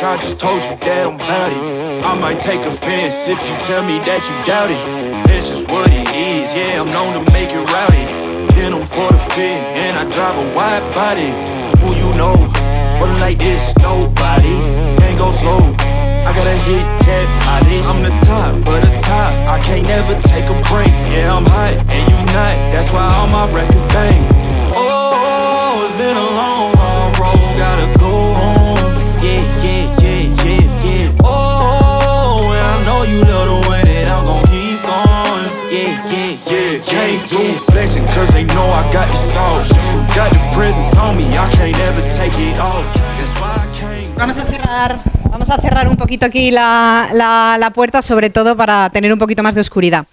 I just told you that I'm bout it. I might take offense if you tell me that you doubt it. It's just what it is, yeah, I'm known to make it rowdy. Then I'm for the fit, and I drive a wide body. Who you know, but like this, nobody. Can't go slow, I gotta hit that body. I'm the top of the top, I can't never take a break. Yeah, I'm hot, and you not, that's why all my records bang. Oh, it's been a long, hard road, gotta go home. Yeah, yeah, yeah, yeah, yeah. Oh, and I know you love the way that I'm gon' keep going. Yeah, yeah, yeah, can't do flexing, cause they know I got the sauce. Got the presence on me, I can't ever take it off. That's why I can't. Vamos a cerrar un poquito aquí la puerta, sobre todo para tener un poquito más de oscuridad.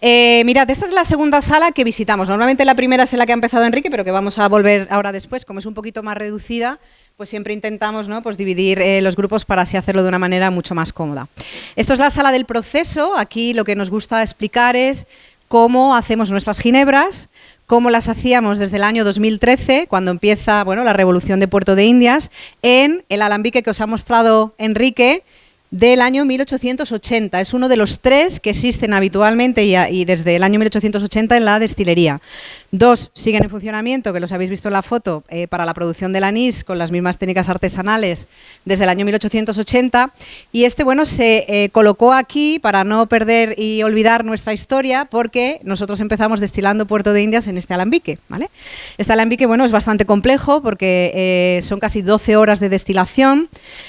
Mirad, esta es la segunda sala que visitamos. Normalmente la primera es en la que ha empezado Enrique, pero que vamos a volver ahora después. Como es un poquito más reducida, pues siempre intentamos, ¿no?, pues dividir los grupos para así hacerlo de una manera mucho más cómoda. Esto es la sala del proceso. Aquí lo que nos gusta explicar es cómo hacemos nuestras ginebras, cómo las hacíamos desde el año 2013, cuando empieza, bueno, la revolución de Puerto de Indias, en el alambique que os ha mostrado Enrique, del año 1880. Es uno de los 3 que existen habitualmente y desde el año 1880 en la destilería. 2 siguen en funcionamiento, que los habéis visto en la foto, para la producción del anís con las mismas técnicas artesanales desde el año 1880. Y este, bueno, se colocó aquí para no perder y olvidar nuestra historia, porque nosotros empezamos destilando Puerto de Indias en este alambique, ¿vale? Este alambique, bueno, es bastante complejo porque son casi 12 horas de destilación.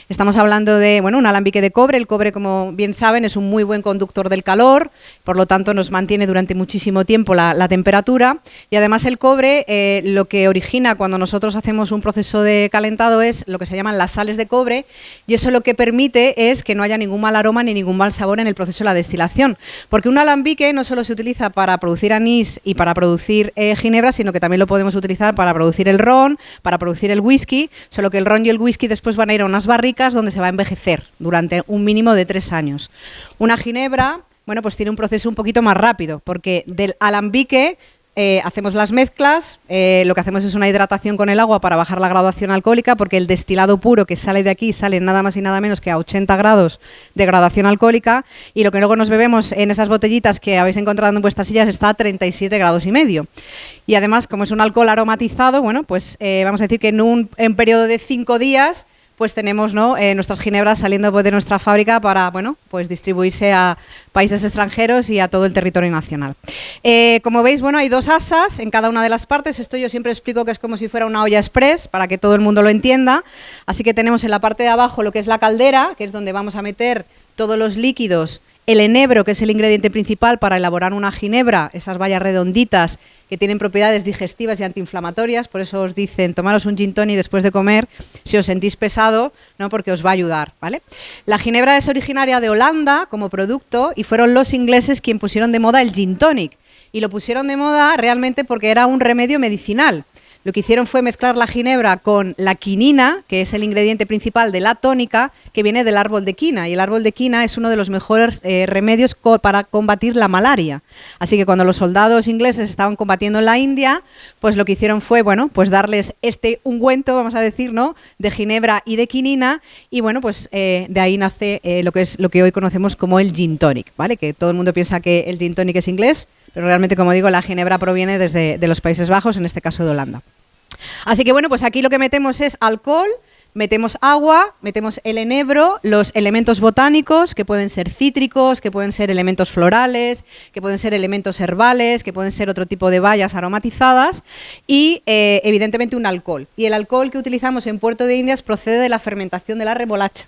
Estamos hablando de, bueno, un alambique de cobre. El cobre, como bien saben, es un muy buen conductor del calor, por lo tanto nos mantiene durante muchísimo tiempo la temperatura. Y además el cobre, lo que origina cuando nosotros hacemos un proceso de calentado es lo que se llaman las sales de cobre, y eso lo que permite es que no haya ningún mal aroma ni ningún mal sabor en el proceso de la destilación. Porque un alambique no solo se utiliza para producir anís y para producir ginebra, sino que también lo podemos utilizar para producir el ron, para producir el whisky, solo que el ron y el whisky después van a ir a unas barricas donde se va a envejecer durante un mínimo de 3 años. Una ginebra, bueno, pues tiene un proceso un poquito más rápido, porque del alambique hacemos las mezclas, lo que hacemos es una hidratación con el agua para bajar la graduación alcohólica, porque el destilado puro que sale de aquí sale nada más y nada menos que a 80 grados de graduación alcohólica, y lo que luego nos bebemos en esas botellitas que habéis encontrado en vuestras sillas está a 37 grados y medio. Y además, como es un alcohol aromatizado, bueno, pues vamos a decir que en un periodo de 5 días pues tenemos, ¿no?, nuestras ginebras saliendo de nuestra fábrica para, bueno, pues distribuirse a países extranjeros y a todo el territorio nacional. Como veis, bueno, hay 2 asas en cada una de las partes. Esto yo siempre explico que es como si fuera una olla express, para que todo el mundo lo entienda. Así que tenemos en la parte de abajo lo que es la caldera, que es donde vamos a meter todos los líquidos, el enebro, que es el ingrediente principal para elaborar una ginebra, esas bayas redonditas que tienen propiedades digestivas y antiinflamatorias. Por eso os dicen, tomaros un gin tonic después de comer si os sentís pesado, ¿no?, porque os va a ayudar, ¿vale? La ginebra es originaria de Holanda como producto, y fueron los ingleses quienes pusieron de moda el gin tonic, y lo pusieron de moda realmente porque era un remedio medicinal. Lo que hicieron fue mezclar la ginebra con la quinina, que es el ingrediente principal de la tónica, que viene del árbol de quina, y el árbol de quina es uno de los mejores remedios para combatir la malaria. Así que cuando los soldados ingleses estaban combatiendo en la India, pues lo que hicieron fue, bueno, pues darles este ungüento, vamos a decir, ¿no?, de ginebra y de quinina, y bueno, pues de ahí nace lo que hoy conocemos como el gin tonic, ¿vale? Que todo el mundo piensa que el gin tonic es inglés, pero realmente, como digo, la ginebra proviene de los Países Bajos, en este caso de Holanda. Así que bueno, pues aquí lo que metemos es alcohol, metemos agua, metemos el enebro, los elementos botánicos, que pueden ser cítricos, que pueden ser elementos florales, que pueden ser elementos herbales, que pueden ser otro tipo de bayas aromatizadas, y evidentemente un alcohol. Y el alcohol que utilizamos en Puerto de Indias procede de la fermentación de la remolacha.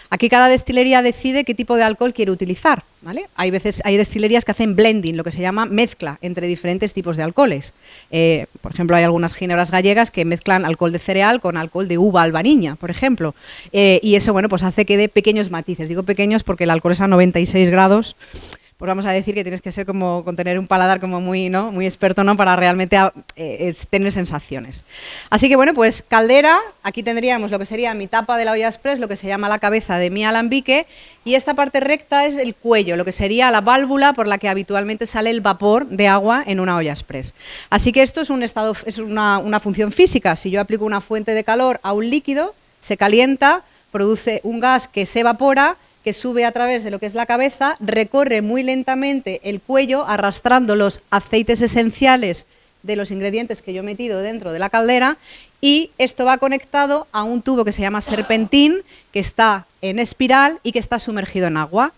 Aquí cada destilería decide qué tipo de alcohol quiere utilizar, ¿vale? Hay destilerías que hacen blending, lo que se llama mezcla entre diferentes tipos de alcoholes. Por ejemplo, hay algunas ginebras gallegas que mezclan alcohol de cereal con alcohol de uva albariña, por ejemplo. Y eso, bueno, pues hace que dé pequeños matices. Digo pequeños porque el alcohol es a 96 grados. Pues vamos a decir que tienes que ser como con tener un paladar como muy, ¿no?, muy experto, ¿no?, para realmente tener sensaciones. Así que bueno, pues caldera, aquí tendríamos lo que sería mi tapa de la olla express, lo que se llama la cabeza de mi alambique, y esta parte recta es el cuello, lo que sería la válvula por la que habitualmente sale el vapor de agua en una olla express. Así que esto es una función física. Si yo aplico una fuente de calor a un líquido, se calienta, produce un gas que se evapora, que sube a través de lo que es la cabeza, recorre muy lentamente el cuello, arrastrando los aceites esenciales de los ingredientes que yo he metido dentro de la caldera, y esto va conectado a un tubo que se llama serpentín, que está en espiral y que está sumergido en agua.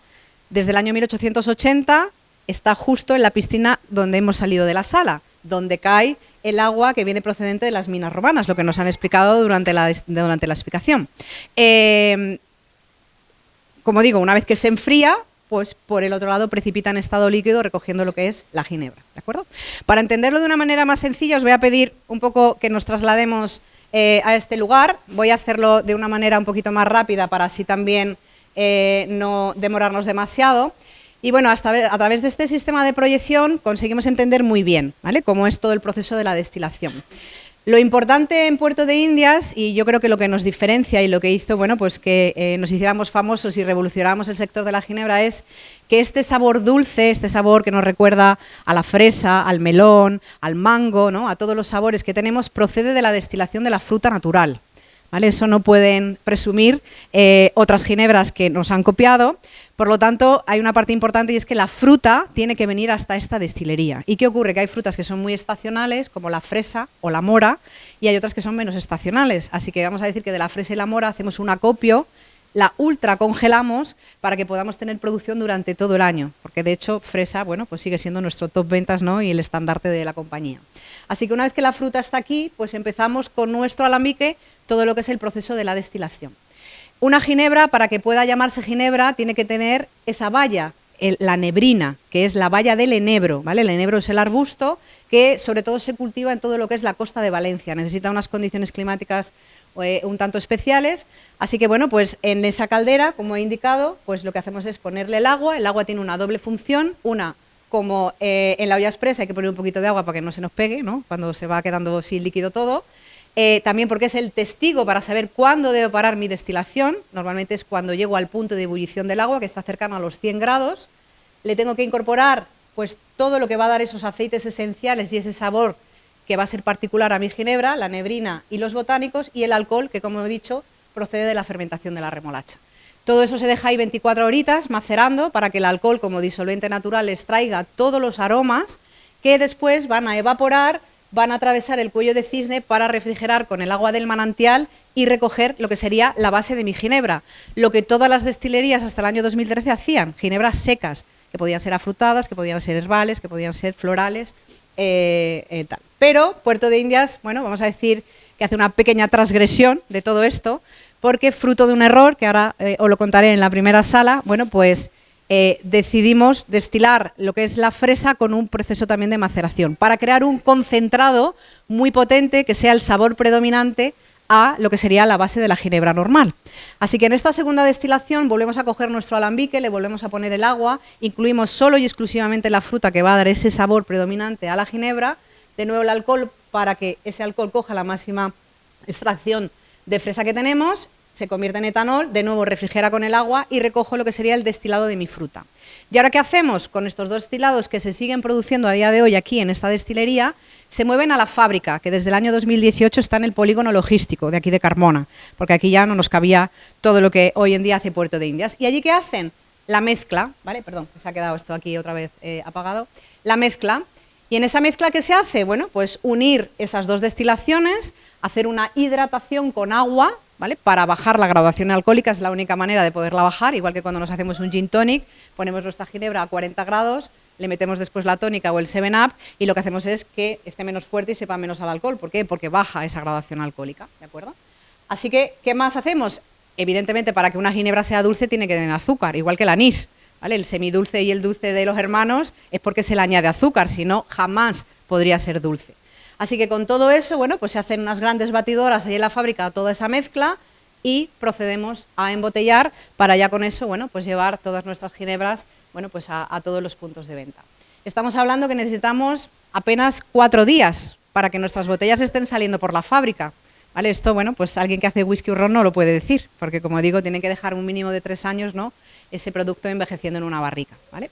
Desde el año 1880 está justo en la piscina donde hemos salido de la sala, donde cae el agua que viene procedente de las minas romanas, lo que nos han explicado durante la explicación. Como digo, una vez que se enfría, pues por el otro lado precipita en estado líquido recogiendo lo que es la ginebra, ¿de acuerdo? Para entenderlo de una manera más sencilla os voy a pedir un poco que nos traslademos a este lugar. Voy a hacerlo de una manera un poquito más rápida para así también no demorarnos demasiado. Y bueno, a través de este sistema de proyección conseguimos entender muy bien, ¿vale?, cómo es todo el proceso de la destilación. Lo importante en Puerto de Indias, y yo creo que lo que nos diferencia y lo que hizo, bueno, pues que nos hiciéramos famosos y revolucionáramos el sector de la ginebra, es que este sabor dulce, este sabor que nos recuerda a la fresa, al melón, al mango, ¿no?, a todos los sabores que tenemos, procede de la destilación de la fruta natural, ¿vale? Eso no pueden presumir otras ginebras que nos han copiado. Por lo tanto, hay una parte importante y es que la fruta tiene que venir hasta esta destilería. ¿Y qué ocurre? Que hay frutas que son muy estacionales, como la fresa o la mora, y hay otras que son menos estacionales. Así que vamos a decir que de la fresa y la mora hacemos un acopio, la ultra congelamos para que podamos tener producción durante todo el año, porque de hecho fresa, bueno, pues sigue siendo nuestro top ventas, ¿no?, y el estandarte de la compañía. Así que una vez que la fruta está aquí, pues empezamos con nuestro alambique todo lo que es el proceso de la destilación. Una ginebra, para que pueda llamarse ginebra, tiene que tener esa baya, la nebrina, que es la baya del enebro, ¿vale? El enebro es el arbusto que sobre todo se cultiva en todo lo que es la costa de Valencia. Necesita unas condiciones climáticas un tanto especiales, así que bueno, pues en esa caldera, como he indicado, pues lo que hacemos es ponerle el agua tiene una doble función, una como en la olla expresa hay que poner un poquito de agua para que no se nos pegue, ¿no?, cuando se va quedando sin líquido todo. También porque es el testigo para saber cuándo debo parar mi destilación. Normalmente es cuando llego al punto de ebullición del agua, que está cercano a los 100 grados. Le tengo que incorporar pues todo lo que va a dar esos aceites esenciales y ese sabor que va a ser particular a mi ginebra, la nebrina y los botánicos, y el alcohol, que como he dicho, procede de la fermentación de la remolacha. Todo eso se deja ahí 24 horitas macerando para que el alcohol, como disolvente natural, extraiga todos los aromas que después van a evaporar, van a atravesar el cuello de cisne para refrigerar con el agua del manantial y recoger lo que sería la base de mi ginebra. Lo que todas las destilerías hasta el año 2013 hacían, ginebras secas, que podían ser afrutadas, que podían ser herbales, que podían ser florales, tal. Pero Puerto de Indias, bueno, vamos a decir que hace una pequeña transgresión de todo esto, porque fruto de un error, que ahora os lo contaré en la primera sala, bueno, pues decidimos destilar lo que es la fresa con un proceso también de maceración, para crear un concentrado muy potente que sea el sabor predominante a lo que sería la base de la ginebra normal. Así que en esta segunda destilación volvemos a coger nuestro alambique, le volvemos a poner el agua, incluimos solo y exclusivamente la fruta que va a dar ese sabor predominante a la ginebra, de nuevo el alcohol para que ese alcohol coja la máxima extracción de fresa que tenemos, se convierte en etanol, de nuevo refrigera con el agua y recojo lo que sería el destilado de mi fruta. ¿Y ahora qué hacemos? Con estos dos destilados que se siguen produciendo a día de hoy aquí en esta destilería, se mueven a la fábrica, que desde el año 2018 está en el polígono logístico de aquí de Carmona, porque aquí ya no nos cabía todo lo que hoy en día hace Puerto de Indias. ¿Y allí qué hacen? La mezcla, ¿vale? Perdón, se ha quedado esto aquí otra vez apagado. La mezcla. ¿Y en esa mezcla qué se hace? Bueno, pues unir esas dos destilaciones, hacer una hidratación con agua, ¿vale?, para bajar la graduación alcohólica, es la única manera de poderla bajar, igual que cuando nos hacemos un gin tonic, ponemos nuestra ginebra a 40 grados, le metemos después la tónica o el 7-Up y lo que hacemos es que esté menos fuerte y sepa menos al alcohol. ¿Por qué? Porque baja esa graduación alcohólica, ¿de acuerdo? Así que, ¿qué más hacemos? Evidentemente, para que una ginebra sea dulce tiene que tener azúcar, igual que el anís, ¿vale? El semidulce y el dulce de los hermanos es porque se le añade azúcar, si no, jamás podría ser dulce. Así que con todo eso, bueno, pues se hacen unas grandes batidoras ahí en la fábrica, toda esa mezcla, y procedemos a embotellar para ya con eso, bueno, pues llevar todas nuestras ginebras, bueno, pues a todos los puntos de venta. Estamos hablando que necesitamos apenas 4 días para que nuestras botellas estén saliendo por la fábrica, ¿vale? Esto, bueno, pues alguien que hace whisky o ron no lo puede decir, porque como digo, tienen que dejar un mínimo de 3 años, ¿no?, ese producto envejeciendo en una barrica, ¿vale?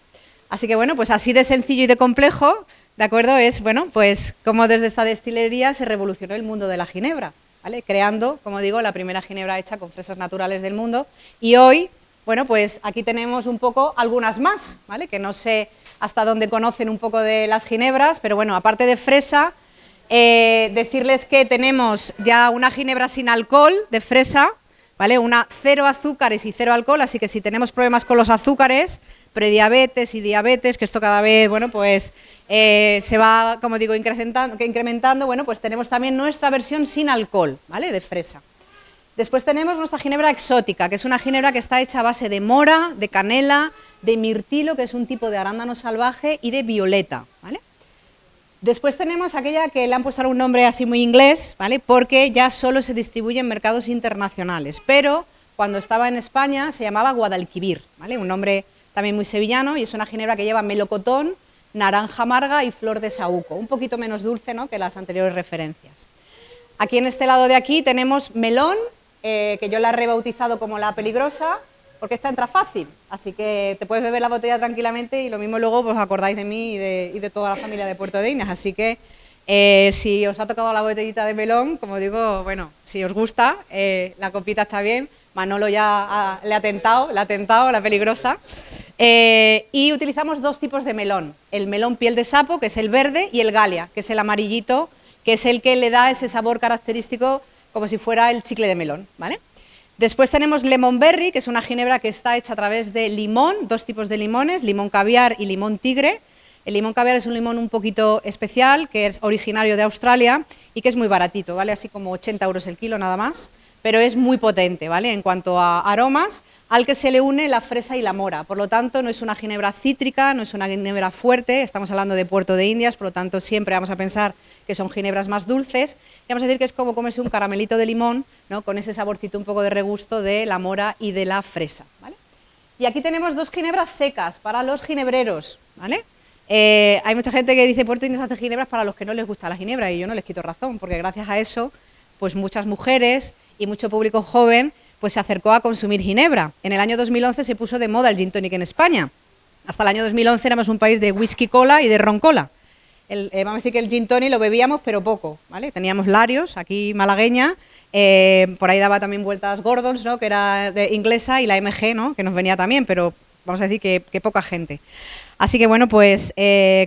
Así que, bueno, pues así de sencillo y de complejo, ¿de acuerdo? Es, bueno, pues como desde esta destilería se revolucionó el mundo de la ginebra. ¿vale? Creando, como digo, la primera ginebra hecha con fresas naturales del mundo. Y hoy, bueno, pues aquí tenemos un poco algunas más, ¿vale? Que no sé hasta dónde conocen un poco de las ginebras, pero bueno, aparte de fresa, decirles que tenemos ya una ginebra sin alcohol de fresa, ¿vale? Una 0 azúcares y 0 alcohol, así que si tenemos problemas con los azúcares, prediabetes y diabetes, que esto cada vez, bueno, pues se va, como digo, incrementando, bueno, pues tenemos también nuestra versión sin alcohol, ¿vale? De fresa. Después tenemos nuestra ginebra exótica, que es una ginebra que está hecha a base de mora, de canela, de mirtilo, que es un tipo de arándano salvaje, y de violeta, ¿vale? Después tenemos aquella que le han puesto un nombre así muy inglés, ¿vale? Porque ya solo se distribuye en mercados internacionales, pero cuando estaba en España se llamaba Guadalquivir, ¿vale? Un nombre también muy sevillano, y es una ginebra que lleva melocotón, naranja amarga y flor de saúco, un poquito menos dulce, ¿no?, que las anteriores referencias. Aquí en este lado de aquí tenemos melón, que yo la he rebautizado como la peligrosa, porque esta entra fácil, así que te puedes beber la botella tranquilamente y lo mismo luego os acordáis de mí y de toda la familia de Puerto de Indias, así que si os ha tocado la botellita de melón, como digo, bueno, si os gusta, la copita está bien, Manolo ya le ha tentado, la peligrosa, y utilizamos dos tipos de melón, el melón piel de sapo, que es el verde, y el galia, que es el amarillito, que es el que le da ese sabor característico como si fuera el chicle de melón, ¿vale? Después tenemos lemon berry, que es una ginebra que está hecha a través de limón, dos tipos de limones, limón caviar y limón tigre. El limón caviar es un limón un poquito especial, que es originario de Australia y que es muy baratito, ¿vale? Así como 80 euros el kilo nada más, pero es muy potente, ¿vale? En cuanto a aromas, al que se le une la fresa y la mora. Por lo tanto, no es una ginebra cítrica, no es una ginebra fuerte, estamos hablando de Puerto de Indias, por lo tanto, siempre vamos a pensar que son ginebras más dulces, y vamos a decir que es como comerse un caramelito de limón, ¿no?, con ese saborcito un poco de regusto de la mora y de la fresa, ¿vale? Y aquí tenemos dos ginebras secas para los ginebreros, ¿vale? Hay mucha gente que dice Puerto de Indias hace ginebras para los que no les gusta la ginebra, y yo no les quito razón, porque gracias a eso, pues muchas mujeres y mucho público joven pues se acercó a consumir ginebra. En el año 2011 se puso de moda el gin tonic en España. Hasta el año 2011 éramos un país de whisky cola y de ron cola. Vamos a decir que el gin tonic lo bebíamos, pero poco, ¿vale? Teníamos Larios, aquí malagueña, por ahí daba también vueltas Gordons, ¿no?, que era de inglesa, y la MG, ¿no?, que nos venía también, pero vamos a decir que poca gente. Así que bueno, pues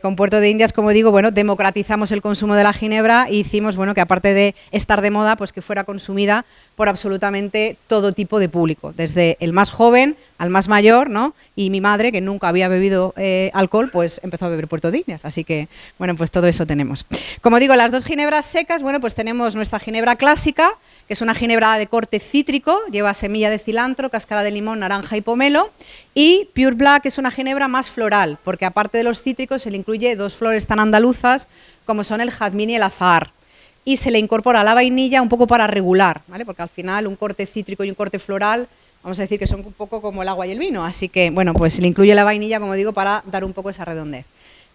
con Puerto de Indias, como digo, bueno, democratizamos el consumo de la ginebra e hicimos, bueno, que aparte de estar de moda, pues que fuera consumida por absolutamente todo tipo de público, desde el más joven al más mayor, ¿no? Y mi madre, que nunca había bebido alcohol, pues empezó a beber Puerto de Indias, así que, bueno, pues todo eso tenemos. Como digo, las dos ginebras secas, bueno, pues tenemos nuestra ginebra clásica, que es una ginebra de corte cítrico, lleva semilla de cilantro, cáscara de limón, naranja y pomelo, y Pure Black es una ginebra más floral, porque aparte de los cítricos se le incluye dos flores tan andaluzas como son el jazmín y el azahar, y se le incorpora la vainilla un poco para regular, ¿vale? Porque al final un corte cítrico y un corte floral, vamos a decir que son un poco como el agua y el vino, así que, bueno, pues se le incluye la vainilla, como digo, para dar un poco esa redondez.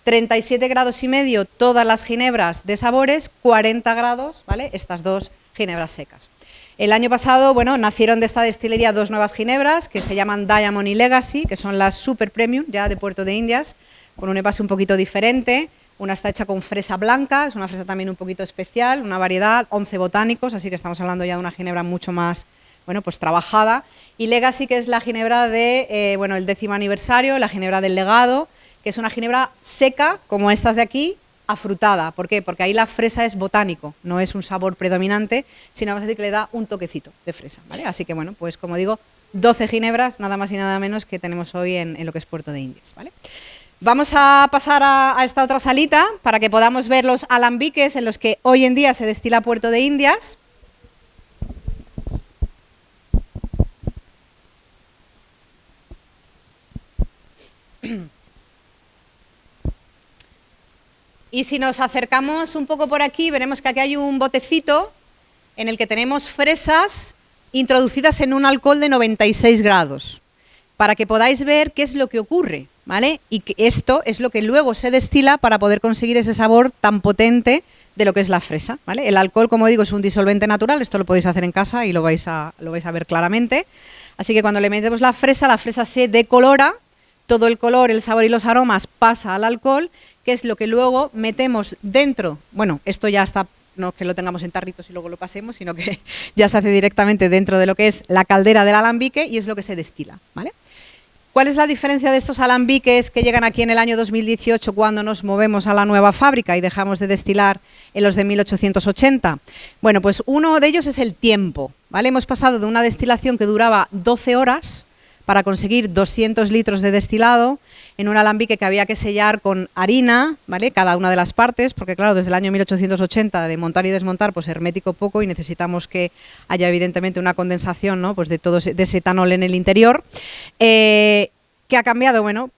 37 grados y medio todas las ginebras de sabores, 40 grados, ¿vale?, estas dos ginebras secas. El año pasado, bueno, nacieron de esta destilería dos nuevas ginebras que se llaman Diamond y Legacy, que son las Super Premium, ya de Puerto de Indias, con un envase un poquito diferente. Una está hecha con fresa blanca, es una fresa también un poquito especial, una variedad, 11 botánicos, así que estamos hablando ya de una ginebra mucho más, bueno, pues trabajada. Y Legacy, que es la ginebra de, bueno, el 10º aniversario, la ginebra del legado, que es una ginebra seca, como estas de aquí, afrutada. ¿Por qué? Porque ahí la fresa es botánico, no es un sabor predominante, sino vamos a decir que le da un toquecito de fresa, ¿vale? Así que, bueno, pues como digo, 12 ginebras, nada más y nada menos, que tenemos hoy en lo que es Puerto de Indias, ¿vale? Vamos a pasar a esta otra salita para que podamos ver los alambiques en los que hoy en día se destila Puerto de Indias. Y si nos acercamos un poco por aquí, veremos que aquí hay un botecito en el que tenemos fresas introducidas en un alcohol de 96 grados, para que podáis ver qué es lo que ocurre, ¿vale? Y que esto es lo que luego se destila para poder conseguir ese sabor tan potente de lo que es la fresa, ¿vale? El alcohol, como digo, es un disolvente natural, esto lo podéis hacer en casa y lo vais a ver claramente. Así que cuando le metemos la fresa se decolora, todo el color, el sabor y los aromas pasa al alcohol, que es lo que luego metemos dentro. Bueno, esto ya está no que lo tengamos en tarritos y luego lo pasemos, sino que ya se hace directamente dentro de lo que es la caldera del alambique y es lo que se destila, ¿vale? ¿Cuál es la diferencia de estos alambiques que llegan aquí en el año 2018 cuando nos movemos a la nueva fábrica y dejamos de destilar en los de 1880? Bueno, pues uno de ellos es el tiempo, ¿vale? Hemos pasado de una destilación que duraba 12 horas para conseguir 200 litros de destilado en un alambique que había que sellar con harina, ¿vale? Cada una de las partes, porque claro, desde el año 1880 de montar y desmontar, pues hermético poco y necesitamos que haya evidentemente una condensación, ¿no? Pues de todo de ese etanol en el interior. ¿Qué ha cambiado? Bueno,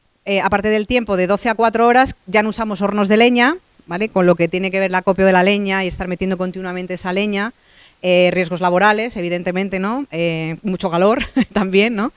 aparte del tiempo de 12 a 4 horas, ya no usamos hornos de leña, ¿vale? Con lo que tiene que ver el acopio de la leña y estar metiendo continuamente esa leña. Riesgos laborales, evidentemente, ¿no? Mucho calor también, ¿no?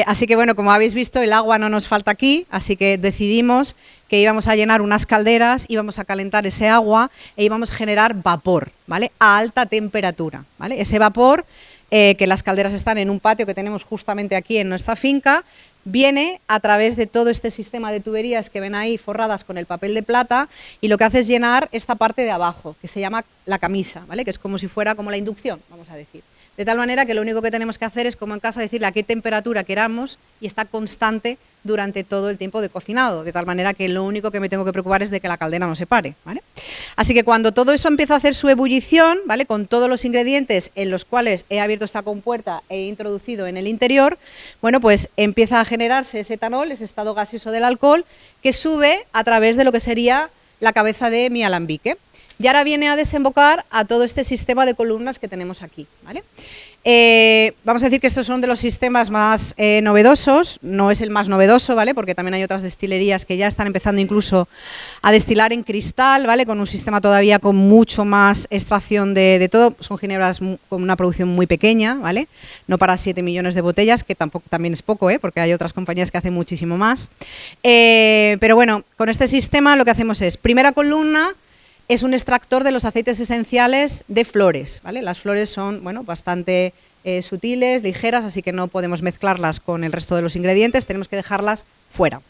Así que, bueno, como habéis visto, el agua no nos falta aquí, así que decidimos que íbamos a llenar unas calderas, íbamos a calentar ese agua e íbamos a generar vapor, ¿vale? A alta temperatura, ¿vale? Ese vapor, que las calderas están en un patio que tenemos justamente aquí en nuestra finca, viene a través de todo este sistema de tuberías que ven ahí forradas con el papel de plata y lo que hace es llenar esta parte de abajo, que se llama la camisa, ¿vale? Que es como si fuera como la inducción, vamos a decir. De tal manera que lo único que tenemos que hacer es, como en casa, decirle a qué temperatura queramos y está constante durante todo el tiempo de cocinado, de tal manera que lo único que me tengo que preocupar es de que la caldera no se pare, ¿vale? Así que cuando todo eso empieza a hacer su ebullición, ¿vale? Con todos los ingredientes en los cuales he abierto esta compuerta e he introducido en el interior, bueno, pues empieza a generarse ese etanol, ese estado gaseoso del alcohol, que sube a través de lo que sería la cabeza de mi alambique. Y ahora viene a desembocar a todo este sistema de columnas que tenemos aquí, ¿vale? Vamos a decir que estos son de los sistemas más novedosos, no es el más novedoso, ¿vale? Porque también hay otras destilerías que ya están empezando incluso a destilar en cristal, ¿vale? Con un sistema todavía con mucho más extracción de todo, son ginebras con una producción muy pequeña, ¿vale? No para 7 millones de botellas, que tampoco también es poco, porque hay otras compañías que hacen muchísimo más. Pero bueno, con este sistema lo que hacemos es, primera columna, es un extractor de los aceites esenciales de flores, ¿vale? Las flores son, bueno, bastante sutiles, ligeras, así que no podemos mezclarlas con el resto de los ingredientes, tenemos que dejarlas fuera.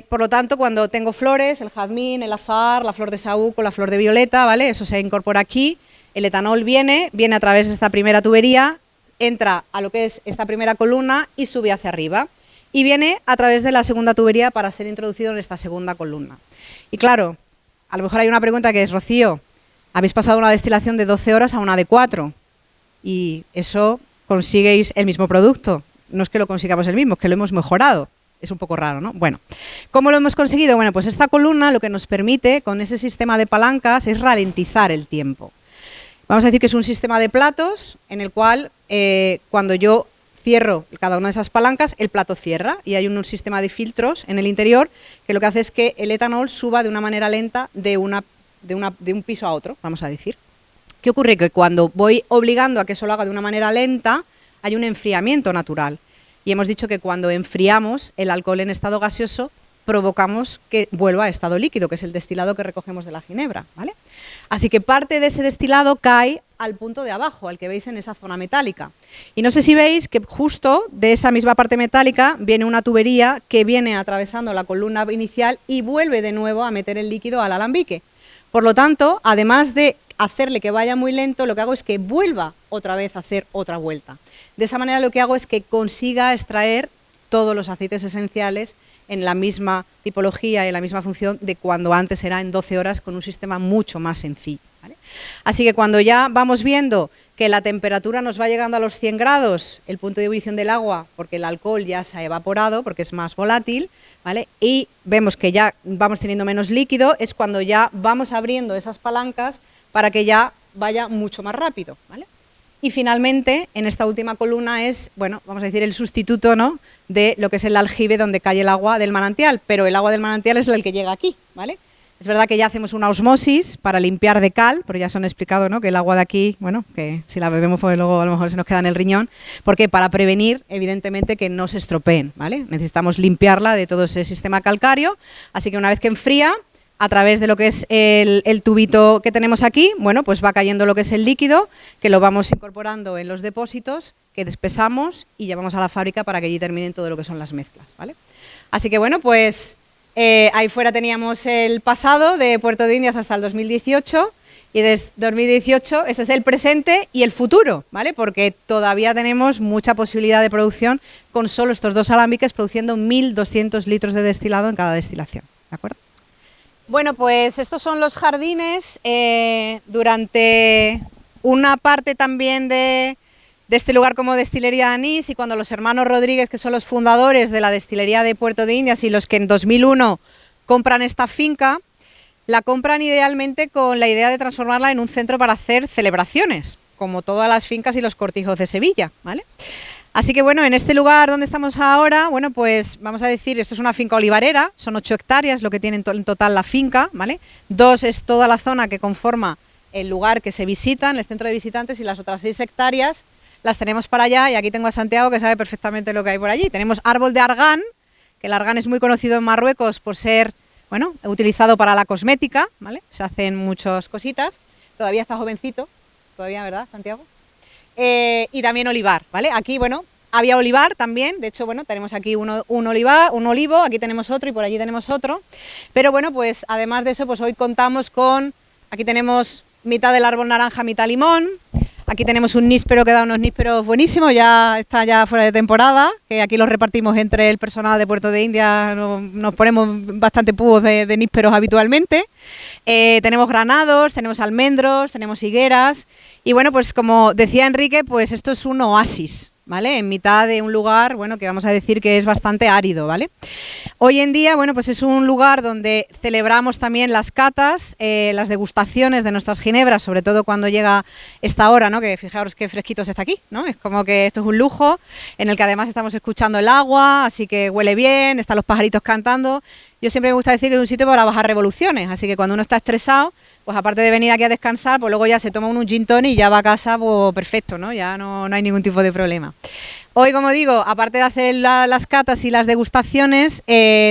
Por lo tanto, cuando tengo flores, el jazmín, el azahar, la flor de saúco, la flor de violeta, ¿vale? Eso se incorpora aquí, el etanol viene a través de esta primera tubería, entra a lo que es esta primera columna y sube hacia arriba. Y viene a través de la segunda tubería para ser introducido en esta segunda columna. Y claro, a lo mejor hay una pregunta que es, Rocío, habéis pasado una destilación de 12 horas a una de 4 y eso consiguéis el mismo producto. No es que lo consigamos el mismo, es que lo hemos mejorado. Es un poco raro, ¿no? Bueno, ¿cómo lo hemos conseguido? Bueno, pues esta columna lo que nos permite con ese sistema de palancas es ralentizar el tiempo. Vamos a decir que es un sistema de platos en el cual cuando yo cierro cada una de esas palancas, el plato cierra y hay un sistema de filtros en el interior que lo que hace es que el etanol suba de una manera lenta de un piso a otro, vamos a decir. ¿Qué ocurre? Que cuando voy obligando a que eso lo haga de una manera lenta, hay un enfriamiento natural. Y hemos dicho que cuando enfriamos el alcohol en estado gaseoso, provocamos que vuelva a estado líquido, que es el destilado que recogemos de la ginebra, ¿vale? Así que parte de ese destilado cae al punto de abajo, al que veis en esa zona metálica. Y no sé si veis que justo de esa misma parte metálica viene una tubería que viene atravesando la columna inicial y vuelve de nuevo a meter el líquido al alambique. Por lo tanto, además de hacerle que vaya muy lento, lo que hago es que vuelva otra vez a hacer otra vuelta. De esa manera lo que hago es que consiga extraer todos los aceites esenciales en la misma tipología y en la misma función de cuando antes era en 12 horas con un sistema mucho más sencillo, ¿vale? Así que cuando ya vamos viendo que la temperatura nos va llegando a los 100 grados, el punto de ebullición del agua, porque el alcohol ya se ha evaporado, porque es más volátil, ¿vale? Y vemos que ya vamos teniendo menos líquido, es cuando ya vamos abriendo esas palancas para que ya vaya mucho más rápido, ¿vale? Y finalmente, en esta última columna es, bueno, vamos a decir el sustituto, ¿no?, de lo que es el aljibe donde cae el agua del manantial, pero el agua del manantial es el que llega aquí, ¿vale? Es verdad que ya hacemos una osmosis para limpiar de cal, pero ya se han explicado, ¿no?, que el agua de aquí, bueno, que si la bebemos pues luego a lo mejor se nos queda en el riñón, porque para prevenir, evidentemente, que no se estropeen, ¿vale? Necesitamos limpiarla de todo ese sistema calcáreo, así que una vez que enfría, a través de lo que es el tubito que tenemos aquí, bueno, pues va cayendo lo que es el líquido, que lo vamos incorporando en los depósitos, que despesamos y llevamos a la fábrica para que allí terminen todo lo que son las mezclas, ¿vale? Así que bueno, pues ahí fuera teníamos el pasado de Puerto de Indias hasta el 2018 Y desde 2018, este es el presente y el futuro, ¿vale? Porque todavía tenemos mucha posibilidad de producción con solo estos 2 alambiques produciendo 1.200 litros de destilado en cada destilación, ¿de acuerdo? Bueno, pues estos son los jardines. Durante una parte también de este lugar como destilería de anís, y cuando los hermanos Rodríguez, que son los fundadores de la destilería de Puerto de Indias y los que en 2001 compran esta finca, la compran idealmente con la idea de transformarla en un centro para hacer celebraciones, como todas las fincas y los cortijos de Sevilla, ¿vale? Así que bueno, en este lugar donde estamos ahora, bueno, pues vamos a decir, esto es una finca olivarera, son 8 hectáreas lo que tiene en total la finca, ¿vale? 2 es toda la zona que conforma el lugar que se visita, en el centro de visitantes, y las otras 6 hectáreas las tenemos para allá, y aquí tengo a Santiago que sabe perfectamente lo que hay por allí. Tenemos árbol de argán, que el argán es muy conocido en Marruecos por ser, bueno, utilizado para la cosmética, ¿vale? Se hacen muchas cositas. Todavía está jovencito, todavía, ¿verdad, Santiago? Y también olivar, ¿vale? Aquí, bueno, había olivar también, de hecho, bueno, tenemos aquí un olivo, aquí tenemos otro y por allí tenemos otro. Pero bueno, pues además de eso, pues hoy contamos con, aquí tenemos mitad del árbol naranja, mitad limón. Aquí tenemos un níspero que da unos nísperos buenísimos, ya está ya fuera de temporada, que aquí los repartimos entre el personal de Puerto de Indias, nos ponemos bastante púos de nísperos habitualmente. Tenemos granados, tenemos almendros, tenemos higueras, y bueno, pues como decía Enrique, pues esto es un oasis, ¿vale? En mitad de un lugar, bueno, que vamos a decir que es bastante árido, ¿vale? Hoy en día, bueno, pues es un lugar donde celebramos también las catas, las degustaciones de nuestras ginebras, sobre todo cuando llega esta hora, ¿no? Que fijaros qué fresquito se está aquí, ¿no? Es como que esto es un lujo, en el que además estamos escuchando el agua, así que huele bien, están los pajaritos cantando. Yo siempre me gusta decir que es un sitio para bajar revoluciones, así que cuando uno está estresado, pues aparte de venir aquí a descansar, pues luego ya se toma un gin tonic y ya va a casa, pues perfecto, ¿no? Ya no hay ningún tipo de problema. Hoy, como digo, aparte de hacer las catas y las degustaciones,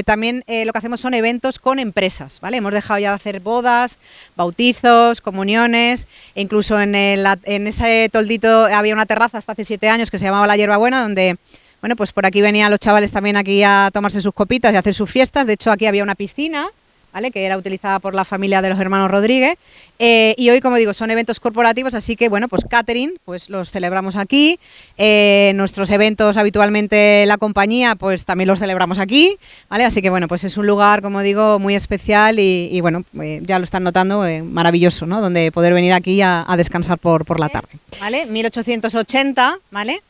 también lo que hacemos son eventos con empresas, ¿vale? Hemos dejado ya de hacer bodas, bautizos, comuniones, e incluso en ese toldito había una terraza hasta hace 7 años que se llamaba La Hierbabuena, donde, bueno, pues por aquí venían los chavales también aquí a tomarse sus copitas y a hacer sus fiestas. De hecho, aquí había una piscina, ¿vale? Que era utilizada por la familia de los hermanos Rodríguez, y hoy, como digo, son eventos corporativos, así que bueno, pues catering, pues los celebramos aquí, nuestros eventos habitualmente la compañía, pues también los celebramos aquí, ¿vale? Así que bueno, pues es un lugar, como digo, muy especial y bueno, ya lo están notando, maravilloso, ¿no? Donde poder venir aquí a descansar por la tarde, ¿vale? 1880, ¿vale?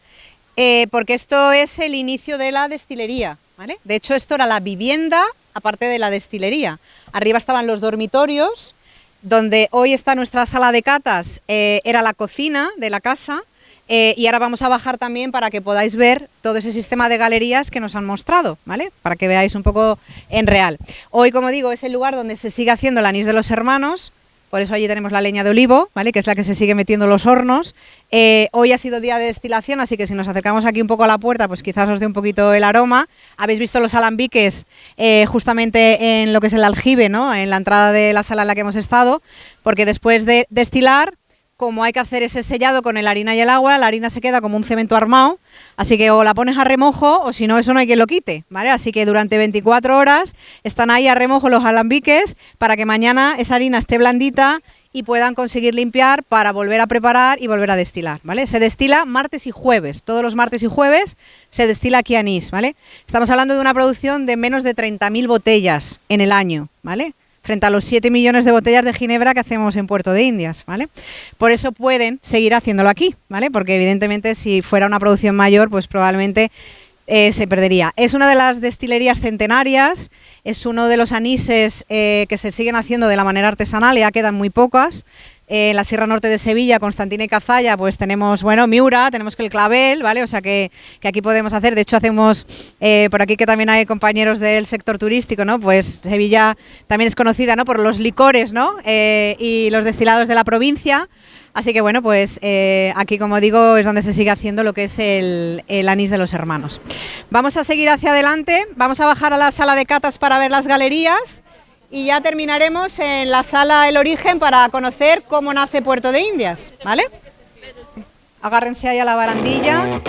Porque esto es el inicio de la destilería, ¿vale? De hecho, esto era la vivienda aparte de la destilería. Arriba estaban los dormitorios, donde hoy está nuestra sala de catas, era la cocina de la casa, y ahora vamos a bajar también para que podáis ver todo ese sistema de galerías que nos han mostrado, ¿vale? Para que veáis un poco en real. Hoy, como digo, es el lugar donde se sigue haciendo el anís de los hermanos. Por eso allí tenemos la leña de olivo, ¿vale? Que es la que se sigue metiendo en los hornos. Hoy ha sido día de destilación, así que si nos acercamos aquí un poco a la puerta, pues quizás os dé un poquito el aroma. Habéis visto los alambiques justamente en lo que es el aljibe, ¿no? En la entrada de la sala en la que hemos estado, porque después de destilar, como hay que hacer ese sellado con la harina y el agua, la harina se queda como un cemento armado, así que o la pones a remojo o si no, eso no hay quien lo quite, ¿vale? Así que durante 24 horas están ahí a remojo los alambiques para que mañana esa harina esté blandita y puedan conseguir limpiar para volver a preparar y volver a destilar, ¿vale? Se destila martes y jueves, todos los martes y jueves se destila aquí anís, ¿vale? Estamos hablando de una producción de menos de 30.000 botellas en el año, ¿vale? Frente a los 7 millones de botellas de ginebra que hacemos en Puerto de Indias, ¿vale? Por eso pueden seguir haciéndolo aquí, ¿vale? Porque evidentemente si fuera una producción mayor, pues probablemente se perdería. Es una de las destilerías centenarias, es uno de los anises que se siguen haciendo de la manera artesanal, ya quedan muy pocas. En la Sierra Norte de Sevilla, Constantina y Cazalla, pues tenemos, bueno, Miura, tenemos que el Clavel, ¿vale? O sea que aquí podemos hacer, de hecho hacemos, por aquí que también hay compañeros del sector turístico, ¿no? Pues Sevilla también es conocida, ¿no? Por los licores, ¿no? Y los destilados de la provincia. Así que bueno, pues aquí, como digo, es donde se sigue haciendo lo que es el anís de los hermanos. Vamos a seguir hacia adelante, vamos a bajar a la sala de catas para ver las galerías. Y ya terminaremos en la sala El Origen para conocer cómo nace Puerto de Indias, ¿vale? Agárrense ahí a la barandilla.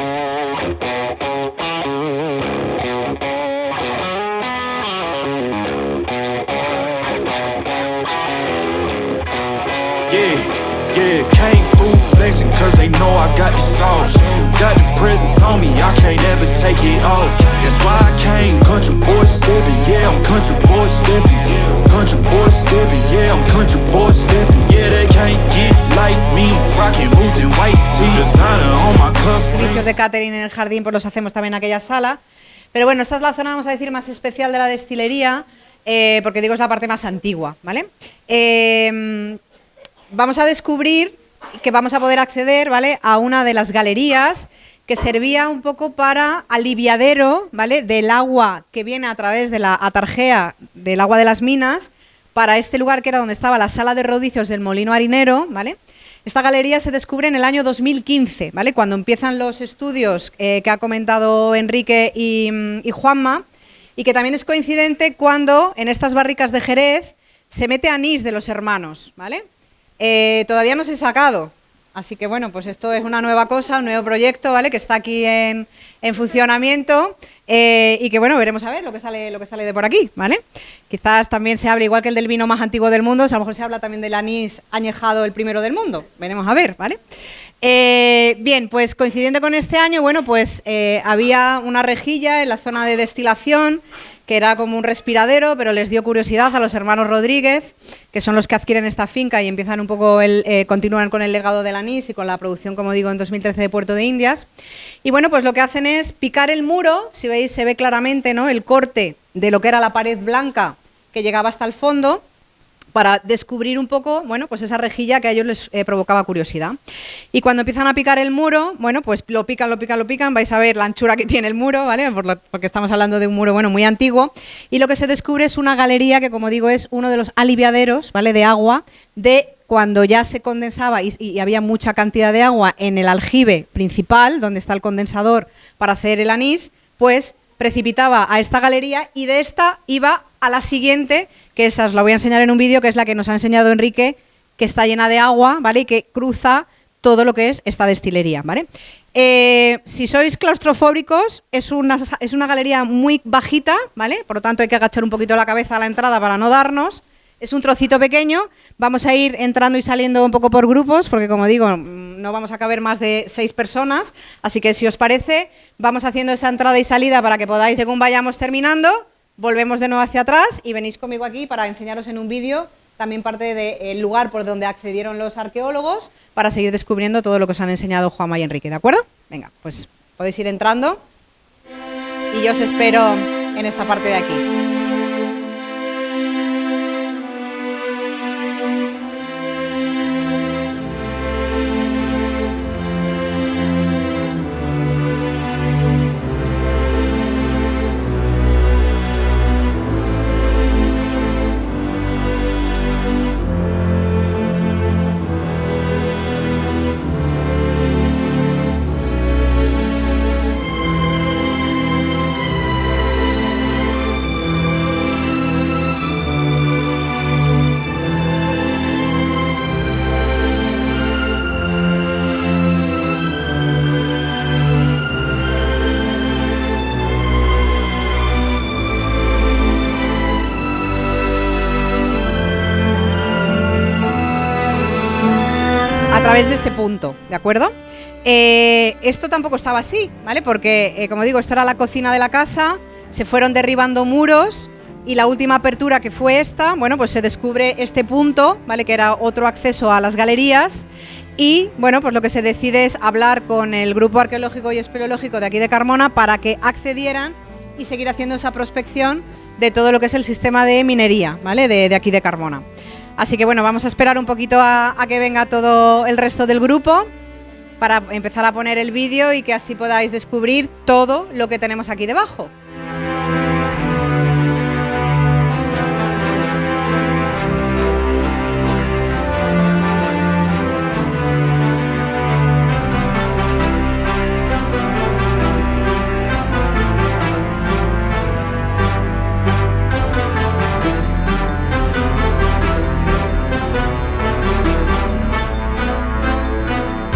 Yeah. got the sauce. Got the presents on me, I can't ever take it off. That's why I came country boy steppin', yeah, I'm country boy steppin'. Country boy steppin', yeah, I'm country boy steppin'. Yeah, they can't get like me, rockin' boots and white tee. Designer on my cuff. Servicios de catering en el jardín pues los hacemos también en aquella sala. Pero bueno, esta es la zona, vamos a decir, más especial de la destilería, porque digo es la parte más antigua, ¿vale? Vamos a descubrir que vamos a poder acceder, ¿vale?, a una de las galerías que servía un poco para aliviadero, ¿vale?, del agua que viene a través de la atarjea del agua de las minas para este lugar que era donde estaba la sala de rodicios del molino harinero, ¿vale? Esta galería se descubre en el año 2015, ¿vale?, cuando empiezan los estudios que ha comentado Enrique y Juanma, y que también es coincidente cuando en estas barricas de Jerez se mete anís de los hermanos, ¿vale? Todavía no se ha sacado, así que bueno, pues esto es una nueva cosa, un nuevo proyecto, ¿vale?, que está aquí en funcionamiento y que bueno, veremos a ver lo que sale de por aquí, ¿vale? Quizás también se hable, igual que el del vino más antiguo del mundo, a lo mejor se habla también del anís añejado, el primero del mundo, veremos a ver, ¿vale? Bien, pues coincidiendo con este año, bueno, pues había una rejilla en la zona de destilación que era como un respiradero, pero les dio curiosidad a los hermanos Rodríguez, que son los que adquieren esta finca y empiezan un poco, continúan con el legado del anís y con la producción, como digo, en 2013 de Puerto de Indias. Y bueno, pues lo que hacen es picar el muro, si veis se ve claramente, ¿no?, el corte de lo que era la pared blanca que llegaba hasta el fondo, para descubrir un poco, bueno, pues esa rejilla que a ellos les provocaba curiosidad. Y cuando empiezan a picar el muro, bueno, pues lo pican, vais a ver la anchura que tiene el muro, ¿vale? Porque estamos hablando de un muro, bueno, muy antiguo, y lo que se descubre es una galería que, como digo, es uno de los aliviaderos, ¿vale?, de agua, de cuando ya se condensaba y había mucha cantidad de agua en el aljibe principal, donde está el condensador para hacer el anís, pues precipitaba a esta galería y de esta iba a la siguiente, que esa os la voy a enseñar en un vídeo, que es la que nos ha enseñado Enrique, que está llena de agua, ¿vale?, y que cruza todo lo que es esta destilería, ¿vale? Si sois claustrofóbicos, es una galería muy bajita, ¿vale? Por lo tanto hay que agachar un poquito la cabeza a la entrada para no darnos. Es un trocito pequeño, vamos a ir entrando y saliendo un poco por grupos, porque como digo, no vamos a caber más de 6 personas, así que si os parece, vamos haciendo esa entrada y salida para que podáis, según vayamos terminando, volvemos de nuevo hacia atrás y venís conmigo aquí para enseñaros en un vídeo también parte del lugar por donde accedieron los arqueólogos para seguir descubriendo todo lo que os han enseñado Juanma y Enrique, ¿de acuerdo? Venga, pues podéis ir entrando y yo os espero en esta parte de aquí. A través de este punto, ¿de acuerdo? Esto tampoco estaba así, ¿vale? Porque, como digo, esto era la cocina de la casa, se fueron derribando muros y la última apertura, que fue esta, bueno, pues se descubre este punto, ¿vale?, que era otro acceso a las galerías y, bueno, pues lo que se decide es hablar con el grupo arqueológico y espeleológico de aquí de Carmona para que accedieran y seguir haciendo esa prospección de todo lo que es el sistema de minería, ¿vale?, de aquí de Carmona. Así que bueno, vamos a esperar un poquito a que venga todo el resto del grupo para empezar a poner el vídeo y que así podáis descubrir todo lo que tenemos aquí debajo.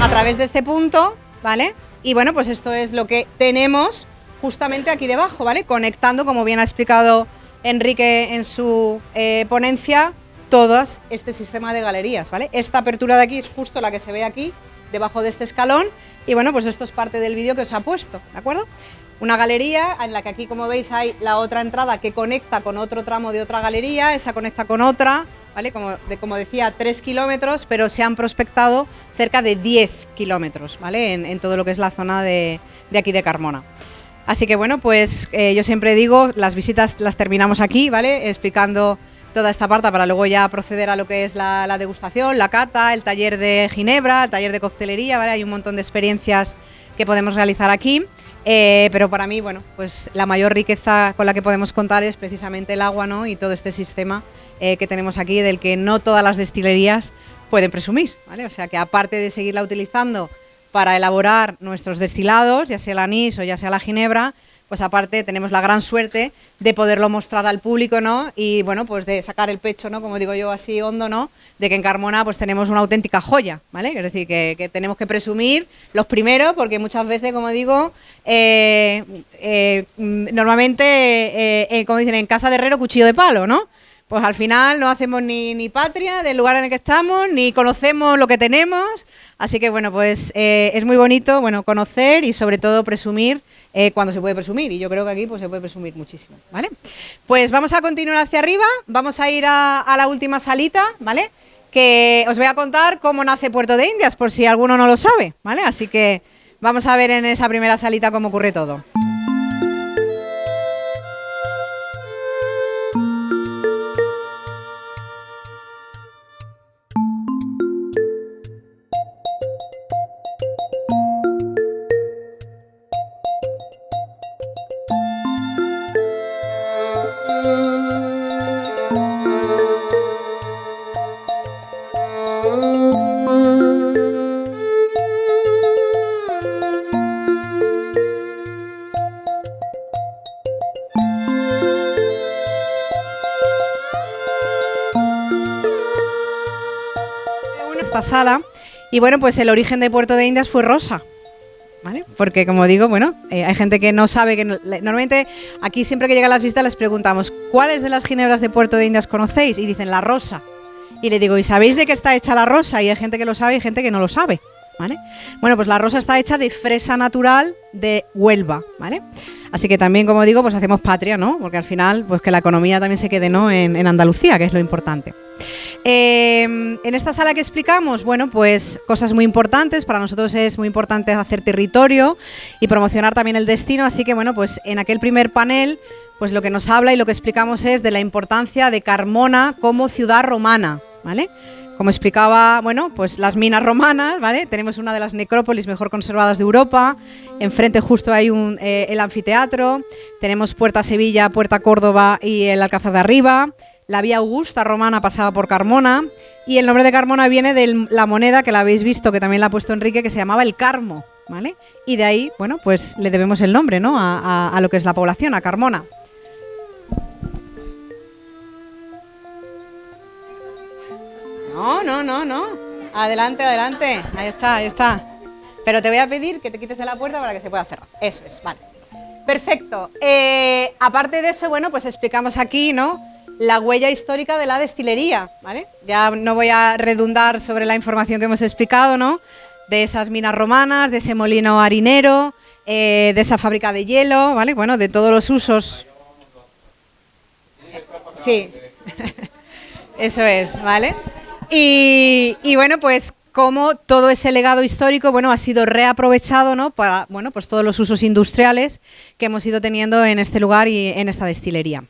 A través de este punto, ¿vale? Y bueno, pues esto es lo que tenemos justamente aquí debajo, ¿vale? Conectando, como bien ha explicado Enrique en su ponencia, todo este sistema de galerías, ¿vale? Esta apertura de aquí es justo la que se ve aquí, debajo de este escalón, Y bueno, pues esto es parte del vídeo que os ha puesto, ¿de acuerdo? Una galería en la que aquí, como veis, hay la otra entrada que conecta con otro tramo de otra galería, esa conecta con otra, ¿vale? Como decía, 3 kilómetros, pero se han prospectado cerca de 10 kilómetros, ¿vale? En todo lo que es la zona de aquí de Carmona. Así que bueno, pues yo siempre digo, las visitas las terminamos aquí, ¿vale? Explicando toda esta parte para luego ya proceder a lo que es la degustación, la cata, el taller de ginebra, el taller de coctelería, ¿vale? Hay un montón de experiencias que podemos realizar aquí, pero para mí, bueno, pues la mayor riqueza con la que podemos contar es precisamente el agua, ¿no? Y todo este sistema que tenemos aquí, del que no todas las destilerías pueden presumir, ¿vale? O sea que aparte de seguirla utilizando para elaborar nuestros destilados, ya sea el anís o ya sea la ginebra, pues aparte tenemos la gran suerte de poderlo mostrar al público, ¿no? Y bueno, pues de sacar el pecho, ¿no? Como digo yo así hondo, ¿no? De que en Carmona pues tenemos una auténtica joya, ¿vale? Es decir, que tenemos que presumir los primeros, porque muchas veces, como digo, normalmente, como dicen, en casa de herrero cuchillo de palo, ¿no? Pues al final no hacemos ni patria del lugar en el que estamos, ni conocemos lo que tenemos. Así que bueno, pues es muy bonito, bueno, conocer y sobre todo presumir cuando se puede presumir. Y yo creo que aquí pues se puede presumir muchísimo, ¿vale? Pues vamos a continuar hacia arriba, vamos a ir a la última salita, ¿vale? Que os voy a contar cómo nace Puerto de Indias, por si alguno no lo sabe, ¿vale? Así que vamos a ver en esa primera salita cómo ocurre todo. Esta sala, y bueno, pues el origen de Puerto de Indias fue rosa, ¿vale? Porque como digo, bueno, hay gente que no sabe que normalmente aquí siempre que llegan las visitas les preguntamos ¿cuáles de las ginebras de Puerto de Indias conocéis? Y dicen la rosa, y le digo, ¿y sabéis de qué está hecha la rosa? Y hay gente que lo sabe y gente que no lo sabe, ¿vale? Bueno, pues la rosa está hecha de fresa natural de Huelva, ¿vale? Así que también, como digo, pues hacemos patria, ¿no? Porque al final, pues que la economía también se quede, ¿no? en Andalucía, que es lo importante. En esta sala que explicamos, bueno, pues cosas muy importantes. Para nosotros es muy importante hacer territorio y promocionar también el destino. Así que, bueno, pues en aquel primer panel, pues lo que nos habla y lo que explicamos es de la importancia de Carmona como ciudad romana, ¿vale? Como explicaba, bueno, pues las minas romanas, ¿vale? Tenemos una de las necrópolis mejor conservadas de Europa. Enfrente justo hay el anfiteatro. Tenemos Puerta Sevilla, Puerta Córdoba y el Alcázar de Arriba. La vía Augusta romana pasaba por Carmona. Y el nombre de Carmona viene de la moneda que la habéis visto, que también la ha puesto Enrique, que se llamaba el Carmo, ¿vale? Y de ahí, bueno, pues le debemos el nombre, ¿no? A lo que es la población, a Carmona. No. Adelante. Ahí está. Pero te voy a pedir que te quites de la puerta para que se pueda cerrar. Eso es, vale. Perfecto. Aparte de eso, bueno, pues explicamos aquí, ¿no? La huella histórica de la destilería, ¿vale? Ya no voy a redundar sobre la información que hemos explicado, ¿no? De esas minas romanas, de ese molino harinero, de esa fábrica de hielo, ¿vale? Bueno, de todos los usos. Sí. Eso es, ¿vale? Y bueno, pues como todo ese legado histórico, bueno, ha sido reaprovechado, ¿no? Para, bueno, pues todos los usos industriales que hemos ido teniendo en este lugar y en esta destilería.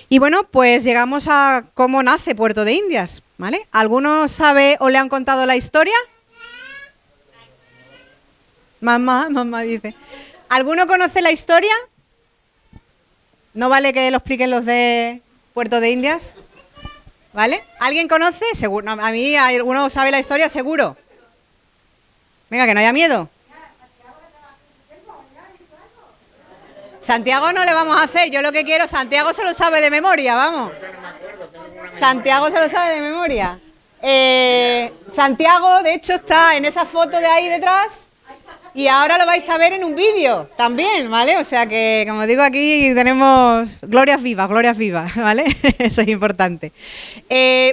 Y bueno, pues llegamos a cómo nace Puerto de Indias, ¿vale? ¿Alguno sabe o le han contado la historia? Mamá dice. ¿Alguno conoce la historia? ¿No vale que lo expliquen los de Puerto de Indias? ¿Vale? ¿Alguien conoce? Seguro. A mí alguno sabe la historia, seguro. Venga, que no haya miedo. Santiago no le vamos a hacer. Yo lo que quiero, Santiago se lo sabe de memoria, vamos. Santiago se lo sabe de memoria. Santiago, de hecho, está en esa foto de ahí detrás. Y ahora lo vais a ver en un vídeo también, ¿vale? O sea que, como digo, aquí tenemos glorias vivas, ¿vale? Eso es importante.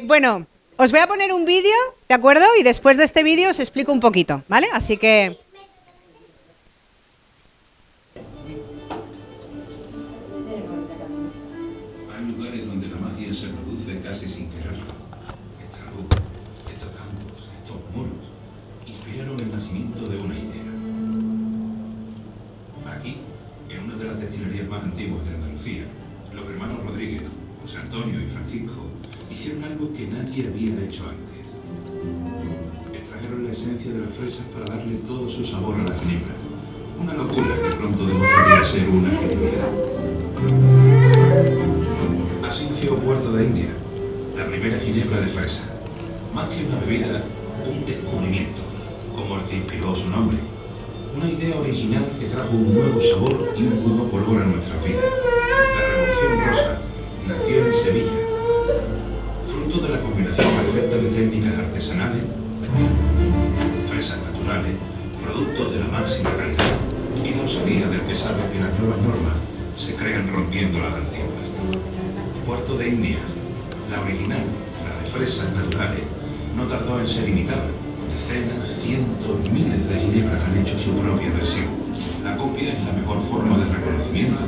Bueno, os voy a poner un vídeo, ¿de acuerdo? Y después de este vídeo os explico un poquito, ¿vale? Así que casi sin quererlo. Esta luz, estos campos, estos muros, inspiraron el nacimiento de una idea. Aquí, en una de las destilerías más antiguas de Andalucía, los hermanos Rodríguez, José Antonio y Francisco, hicieron algo que nadie había hecho antes. Extrajeron la esencia de las fresas para darle todo su sabor a la ginebra. Una locura que pronto demostraría ser una genialidad. Así nació Puerto de India, la primera ginebra de fresa. Más que una bebida, un descubrimiento, como el que inspiró su nombre. Una idea original que trajo un nuevo sabor y un nuevo color a nuestras vidas. La Revolución Rosa nació en Sevilla, fruto de la combinación perfecta de técnicas artesanales, fresas naturales, productos de la máxima calidad y la osadía del que sabe que las nuevas normas se crean rompiendo las antiguas. Puerto de Indias, la original, la de fresas naturales, no tardó en ser imitada. Decenas, cientos, miles de ginebras han hecho su propia versión. La copia es la mejor forma de reconocimiento,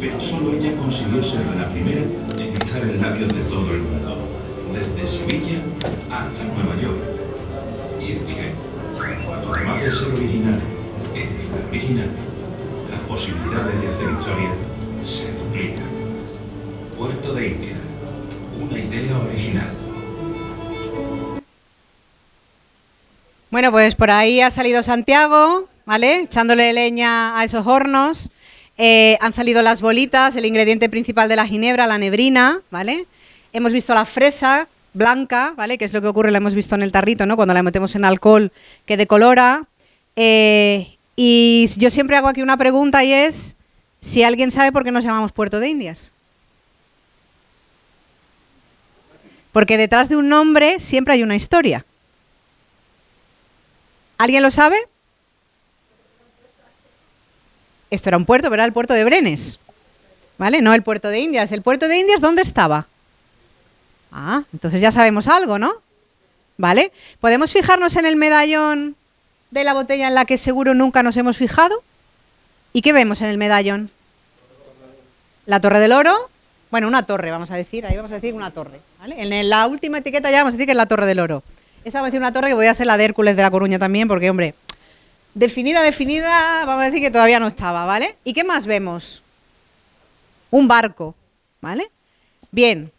pero solo ella consiguió ser la primera en estar en labios de todo el mundo, desde Sevilla hasta Nueva York. Y es que, además de ser original, es la original. Las posibilidades de hacer historia se duplican. Puerto de India, una idea original. Bueno, pues por ahí ha salido Santiago, ¿vale? Echándole leña a esos hornos. Han salido las bolitas, el ingrediente principal de la ginebra, la nebrina, ¿vale? Hemos visto la fresa blanca, ¿vale? Que es lo que ocurre, la hemos visto en el tarrito, ¿no? Cuando la metemos en alcohol, que decolora. Y yo siempre hago aquí una pregunta y es si alguien sabe por qué nos llamamos Puerto de Indias. Porque detrás de un nombre siempre hay una historia. ¿Alguien lo sabe? Esto era un puerto, pero era el puerto de Brenes, ¿vale? No el puerto de Indias. ¿El puerto de Indias dónde estaba? Ah, entonces ya sabemos algo, ¿no? ¿Vale? ¿Podemos fijarnos en el medallón de la botella en la que seguro nunca nos hemos fijado? ¿Y qué vemos en el medallón? La Torre del Oro. Bueno, una torre, vamos a decir. Ahí vamos a decir una torre, ¿vale? En la última etiqueta ya vamos a decir que es la Torre del Oro. Esa va a decir una torre que voy a ser la de Hércules de La Coruña también, porque, hombre, definida, vamos a decir que todavía no estaba, ¿vale? ¿Y qué más vemos? Un barco, ¿vale? Bien,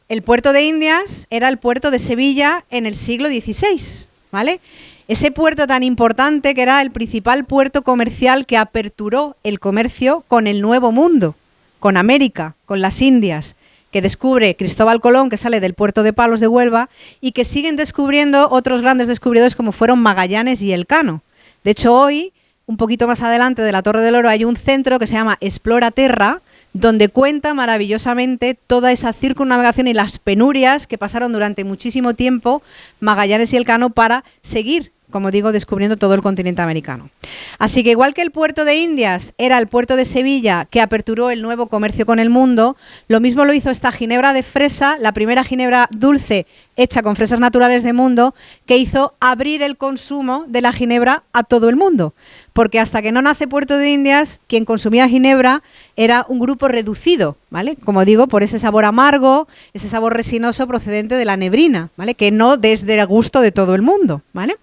el puerto de Indias era el puerto de Sevilla en el siglo XVI, ¿vale? Ese puerto tan importante que era el principal puerto comercial que aperturó el comercio con el Nuevo Mundo, con América, con las Indias, que descubre Cristóbal Colón, que sale del puerto de Palos de Huelva, y que siguen descubriendo otros grandes descubridores como fueron Magallanes y Elcano. De hecho, hoy, un poquito más adelante de la Torre del Oro, hay un centro que se llama Explora Terra, donde cuenta maravillosamente toda esa circunnavegación y las penurias que pasaron durante muchísimo tiempo Magallanes y Elcano para seguir, como digo, descubriendo todo el continente americano. Así que igual que el puerto de Indias era el puerto de Sevilla que aperturó el nuevo comercio con el mundo, lo mismo lo hizo esta ginebra de fresa, la primera ginebra dulce hecha con fresas naturales del mundo, que hizo abrir el consumo de la ginebra a todo el mundo. Porque hasta que no nace Puerto de Indias, quien consumía ginebra era un grupo reducido, ¿vale? Como digo, por ese sabor amargo, ese sabor resinoso procedente de la nebrina, ¿vale? Que no desde el gusto de todo el mundo, ¿vale?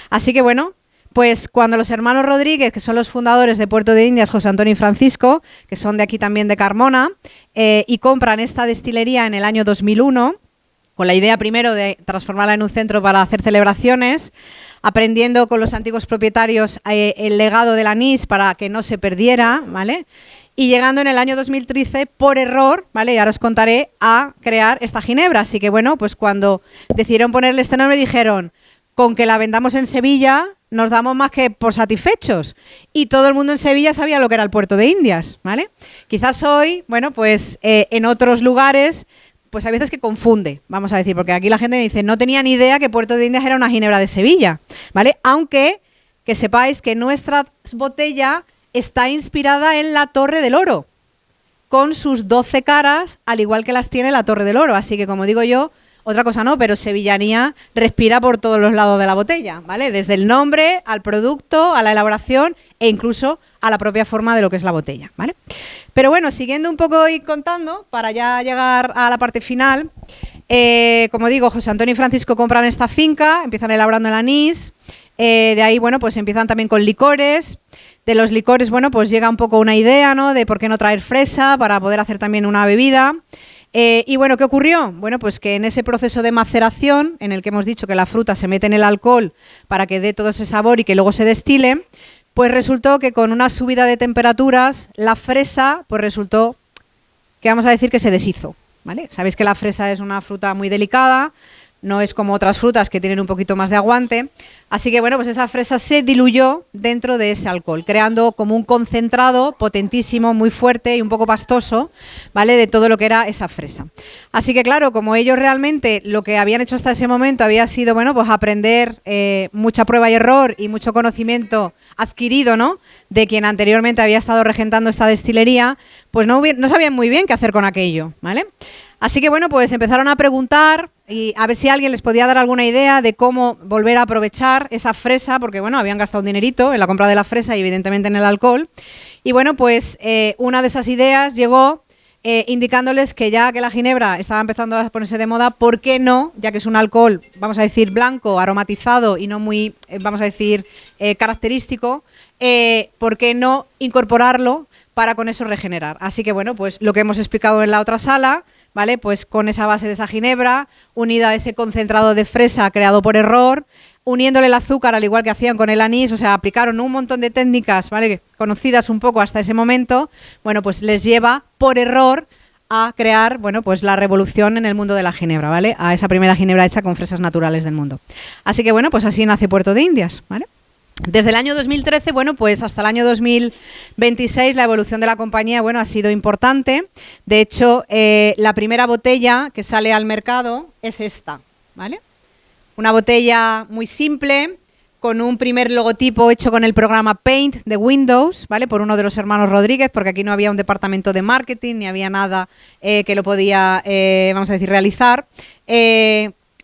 Así que bueno, pues cuando los hermanos Rodríguez, que son los fundadores de Puerto de Indias, José Antonio y Francisco, que son de aquí también de Carmona, y compran esta destilería en el año 2001, con la idea primero de transformarla en un centro para hacer celebraciones, aprendiendo con los antiguos propietarios el legado del anís para que no se perdiera, ¿vale? Y llegando en el año 2013, por error, ¿vale? Y ahora os contaré, a crear esta ginebra. Así que bueno, pues cuando decidieron ponerle este nombre dijeron, con que la vendamos en Sevilla nos damos más que por satisfechos. Y todo el mundo en Sevilla sabía lo que era el Puerto de Indias, ¿vale? Quizás hoy, bueno, pues en otros lugares, pues hay veces que confunde, vamos a decir, porque aquí la gente dice, no tenía ni idea que Puerto de Indias era una ginebra de Sevilla, ¿vale? Aunque que sepáis que nuestra botella está inspirada en la Torre del Oro, con sus 12 caras, al igual que las tiene la Torre del Oro. Así que, como digo yo, otra cosa no, pero sevillanía respira por todos los lados de la botella, ¿vale? Desde el nombre, al producto, a la elaboración e incluso a la propia forma de lo que es la botella, ¿vale? Pero bueno, siguiendo un poco y contando, para ya llegar a la parte final, Como digo, José Antonio y Francisco compran esta finca, empiezan elaborando el anís. De ahí, bueno, pues empiezan también con licores. De los licores, bueno, pues llega un poco una idea, ¿no? De por qué no traer fresa para poder hacer también una bebida. Y bueno, ¿qué ocurrió? Bueno, pues que en ese proceso de maceración, en el que hemos dicho que la fruta se mete en el alcohol para que dé todo ese sabor y que luego se destile, pues resultó que con una subida de temperaturas, la fresa, pues resultó que vamos a decir que se deshizo, ¿vale? Sabéis que la fresa es una fruta muy delicada, no es como otras frutas que tienen un poquito más de aguante. Así que, bueno, pues esa fresa se diluyó dentro de ese alcohol, creando como un concentrado potentísimo, muy fuerte y un poco pastoso, ¿vale?, de todo lo que era esa fresa. Así que, claro, como ellos realmente lo que habían hecho hasta ese momento había sido, bueno, pues aprender mucha prueba y error y mucho conocimiento adquirido, ¿no?, de quien anteriormente había estado regentando esta destilería, pues no sabían muy bien qué hacer con aquello, ¿vale? Así que, bueno, pues empezaron a preguntar y a ver si alguien les podía dar alguna idea de cómo volver a aprovechar esa fresa, porque, bueno, habían gastado un dinerito en la compra de la fresa y evidentemente en el alcohol. Y, bueno, pues una de esas ideas llegó indicándoles que ya que la ginebra estaba empezando a ponerse de moda, ¿por qué no, ya que es un alcohol, vamos a decir, blanco, aromatizado y no muy, vamos a decir, característico, ¿por qué no incorporarlo para con eso regenerar? Así que, bueno, pues lo que hemos explicado en la otra sala, ¿vale? Pues con esa base de esa ginebra, unida a ese concentrado de fresa creado por error, uniéndole el azúcar al igual que hacían con el anís, o sea, aplicaron un montón de técnicas, ¿vale?, conocidas un poco hasta ese momento, bueno, pues les lleva por error a crear, bueno, pues la revolución en el mundo de la ginebra, ¿vale?, a esa primera ginebra hecha con fresas naturales del mundo. Así que, bueno, pues así nace Puerto de Indias, ¿vale? Desde el año 2013, bueno, pues hasta el año 2026 la evolución de la compañía, bueno, ha sido importante. De hecho, la primera botella que sale al mercado es esta, ¿vale? Una botella muy simple, con un primer logotipo hecho con el programa Paint de Windows, ¿vale?, por uno de los hermanos Rodríguez, porque aquí no había un departamento de marketing, ni había nada que lo podía, vamos a decir, realizar,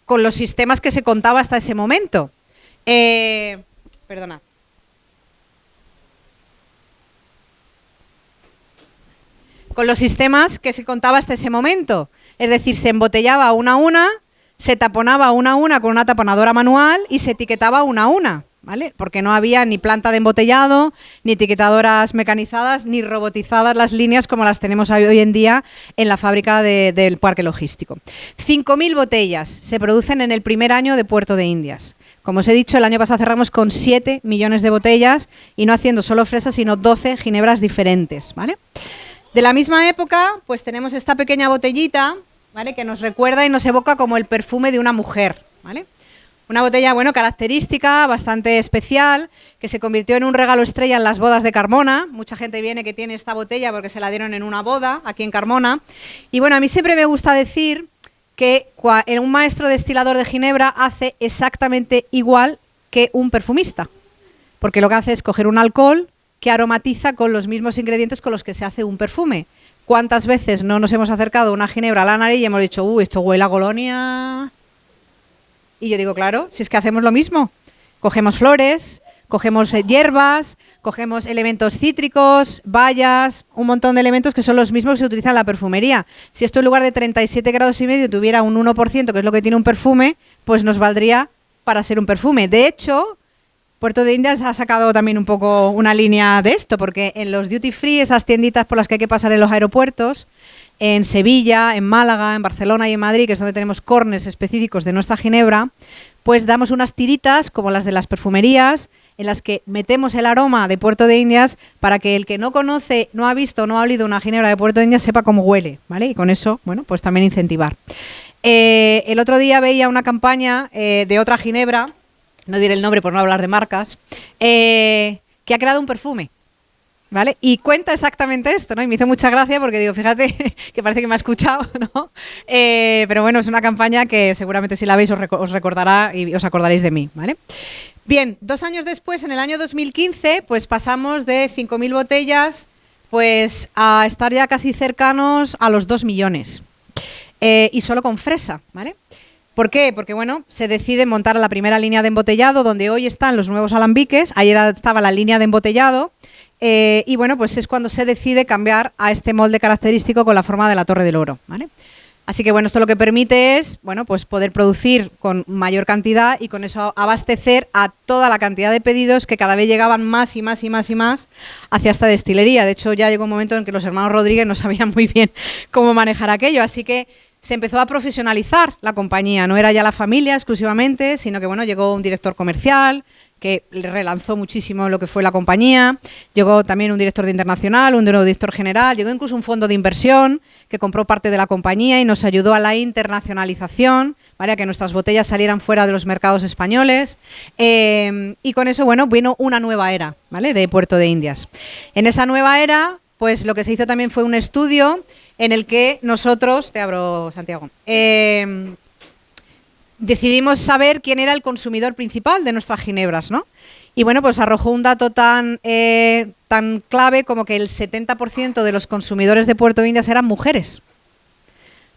con los sistemas que se contaba hasta ese momento. Perdona. Con los sistemas que se contaba hasta ese momento. Es decir, se embotellaba una a una, se taponaba una a una con una taponadora manual y se etiquetaba una a una, ¿vale? Porque no había ni planta de embotellado, ni etiquetadoras mecanizadas, ni robotizadas las líneas como las tenemos hoy en día en la fábrica del parque logístico. 5.000 botellas se producen en el primer año de Puerto de Indias. Como os he dicho, el año pasado cerramos con 7 millones de botellas y no haciendo solo fresas, sino 12 ginebras diferentes, ¿vale? De la misma época, pues tenemos esta pequeña botellita, ¿vale?, que nos recuerda y nos evoca como el perfume de una mujer, ¿vale? Una botella, bueno, característica, bastante especial, que se convirtió en un regalo estrella en las bodas de Carmona. Mucha gente viene que tiene esta botella porque se la dieron en una boda aquí en Carmona. Y bueno, a mí siempre me gusta decir que un maestro destilador de ginebra hace exactamente igual que un perfumista, porque lo que hace es coger un alcohol que aromatiza con los mismos ingredientes con los que se hace un perfume. ¿Cuántas veces no nos hemos acercado a una ginebra a la nariz y hemos dicho, esto huele a colonia? Y yo digo, claro, si es que hacemos lo mismo. Cogemos flores, cogemos hierbas, cogemos elementos cítricos, bayas, un montón de elementos que son los mismos que se utilizan en la perfumería. Si esto en lugar de 37,5 grados tuviera un 1%, que es lo que tiene un perfume, pues nos valdría para ser un perfume. De hecho, Puerto de Indias ha sacado también un poco una línea de esto, porque en los duty free, esas tienditas por las que hay que pasar en los aeropuertos, en Sevilla, en Málaga, en Barcelona y en Madrid, que es donde tenemos corners específicos de nuestra ginebra, pues damos unas tiritas como las de las perfumerías, en las que metemos el aroma de Puerto de Indias para que el que no conoce, no ha visto, no ha olido una ginebra de Puerto de Indias sepa cómo huele, ¿vale? Y con eso, bueno, pues también incentivar. El otro día veía una campaña de otra ginebra, no diré el nombre por no hablar de marcas, que ha creado un perfume, ¿vale? Y cuenta exactamente esto, ¿no? Y me hizo mucha gracia porque digo, fíjate, que parece que me ha escuchado, ¿no? Pero bueno, es una campaña que seguramente si la veis os recordará y os acordaréis de mí, ¿vale? Bien, 2 años después, en el año 2015, pues pasamos de 5.000 botellas pues a estar ya casi cercanos a los 2 millones. Y solo con fresa, ¿vale? ¿Por qué? Porque, bueno, se decide montar la primera línea de embotellado, donde hoy están los nuevos alambiques, ayer estaba la línea de embotellado, y bueno, pues es cuando se decide cambiar a este molde característico con la forma de la Torre del Oro, ¿vale? Así que bueno, esto lo que permite es, bueno, pues poder producir con mayor cantidad y con eso abastecer a toda la cantidad de pedidos que cada vez llegaban más y más y más y más hacia esta destilería. De hecho, ya llegó un momento en que los hermanos Rodríguez no sabían muy bien cómo manejar aquello, así que se empezó a profesionalizar la compañía. No era ya la familia exclusivamente, sino que bueno, llegó un director comercial que relanzó muchísimo lo que fue la compañía, llegó también un director de internacional, un nuevo director general, llegó incluso un fondo de inversión que compró parte de la compañía y nos ayudó a la internacionalización, ¿vale? A que nuestras botellas salieran fuera de los mercados españoles, y con eso, bueno, vino una nueva era, ¿vale? De Puerto de Indias. En esa nueva era, pues lo que se hizo también fue un estudio en el que nosotros, te abro, Santiago, decidimos saber quién era el consumidor principal de nuestras ginebras, ¿no? Y bueno, pues arrojó un dato tan clave como que el 70% de los consumidores de Puerto de Indias eran mujeres.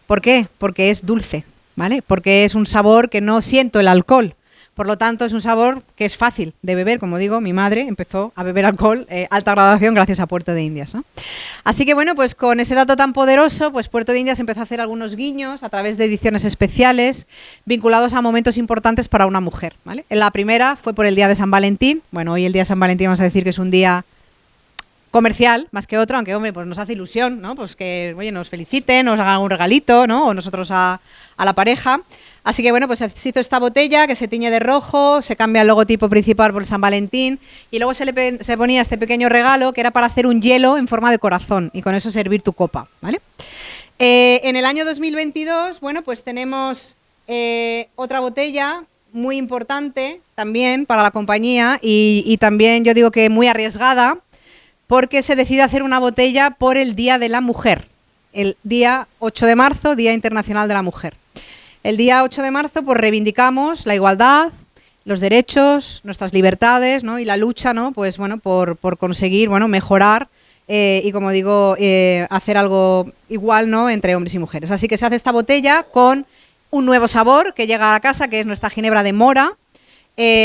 ¿Por qué? Porque es dulce, ¿vale? Porque es un sabor que no siento el alcohol. Por lo tanto, es un sabor que es fácil de beber. Como digo, mi madre empezó a beber alcohol alta graduación gracias a Puerto de Indias, ¿no? Así que bueno, pues con ese dato tan poderoso, pues Puerto de Indias empezó a hacer algunos guiños a través de ediciones especiales vinculados a momentos importantes para una mujer, ¿vale? La primera fue por el día de San Valentín. Bueno, hoy el día de San Valentín vamos a decir que es un día comercial más que otro, aunque hombre, pues nos hace ilusión, ¿no? Pues que oye, nos feliciten, nos hagan un regalito, ¿no? O nosotros a la pareja. Así que bueno, pues se hizo esta botella que se tiñe de rojo, se cambia el logotipo principal por San Valentín y luego se ponía este pequeño regalo que era para hacer un hielo en forma de corazón y con eso servir tu copa, ¿vale? En el año 2022, bueno, pues tenemos otra botella muy importante también para la compañía y también yo digo que muy arriesgada porque se decide hacer una botella por el Día de la Mujer, el día 8 de marzo, Día Internacional de la Mujer. El día 8 de marzo pues reivindicamos la igualdad, los derechos, nuestras libertades, ¿no? Y la lucha, ¿no? Pues bueno, por conseguir, bueno, mejorar y como digo, hacer algo igual, ¿no? Entre hombres y mujeres. Así que se hace esta botella con un nuevo sabor que llega a casa, que es nuestra ginebra de mora.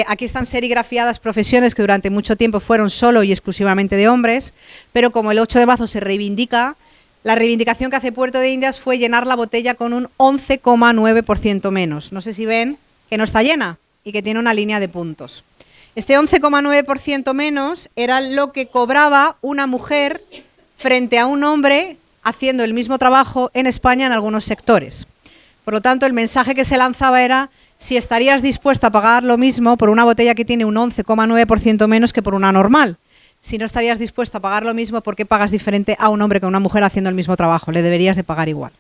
Aquí están serigrafiadas profesiones que durante mucho tiempo fueron solo y exclusivamente de hombres, pero como el 8 de marzo se reivindica, la reivindicación que hace Puerto de Indias fue llenar la botella con un 11,9% menos. No sé si ven que no está llena y que tiene una línea de puntos. Este 11,9% menos era lo que cobraba una mujer frente a un hombre haciendo el mismo trabajo en España en algunos sectores. Por lo tanto, el mensaje que se lanzaba era si estarías dispuesto a pagar lo mismo por una botella que tiene un 11,9% menos que por una normal. Si no estarías dispuesto a pagar lo mismo, ¿por qué pagas diferente a un hombre que a una mujer haciendo el mismo trabajo? Le deberías de pagar igual.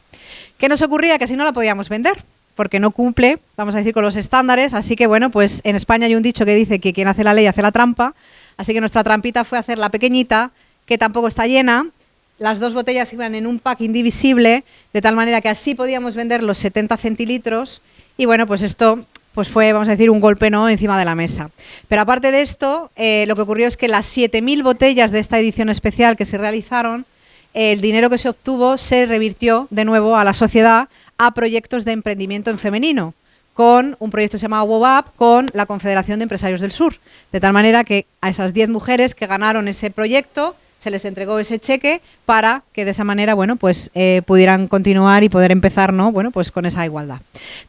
¿Qué nos ocurría? Que si no la podíamos vender, porque no cumple, vamos a decir, con los estándares. Así que, bueno, pues en España hay un dicho que dice que quien hace la ley hace la trampa. Así que nuestra trampita fue hacer la pequeñita, que tampoco está llena. Las dos botellas iban en un pack indivisible, de tal manera que así podíamos vender los 70 centilitros. Y bueno, pues esto pues fue, vamos a decir, un golpe, ¿no?, encima de la mesa. Pero aparte de esto, lo que ocurrió es que las 7.000 botellas de esta edición especial que se realizaron, el dinero que se obtuvo se revirtió de nuevo a la sociedad a proyectos de emprendimiento en femenino, con un proyecto que se llamaba WOBAP, con la Confederación de Empresarios del Sur. De tal manera que a esas 10 mujeres que ganaron ese proyecto se les entregó ese cheque para que de esa manera, bueno, pues pudieran continuar y poder empezar, ¿no?, bueno, pues con esa igualdad.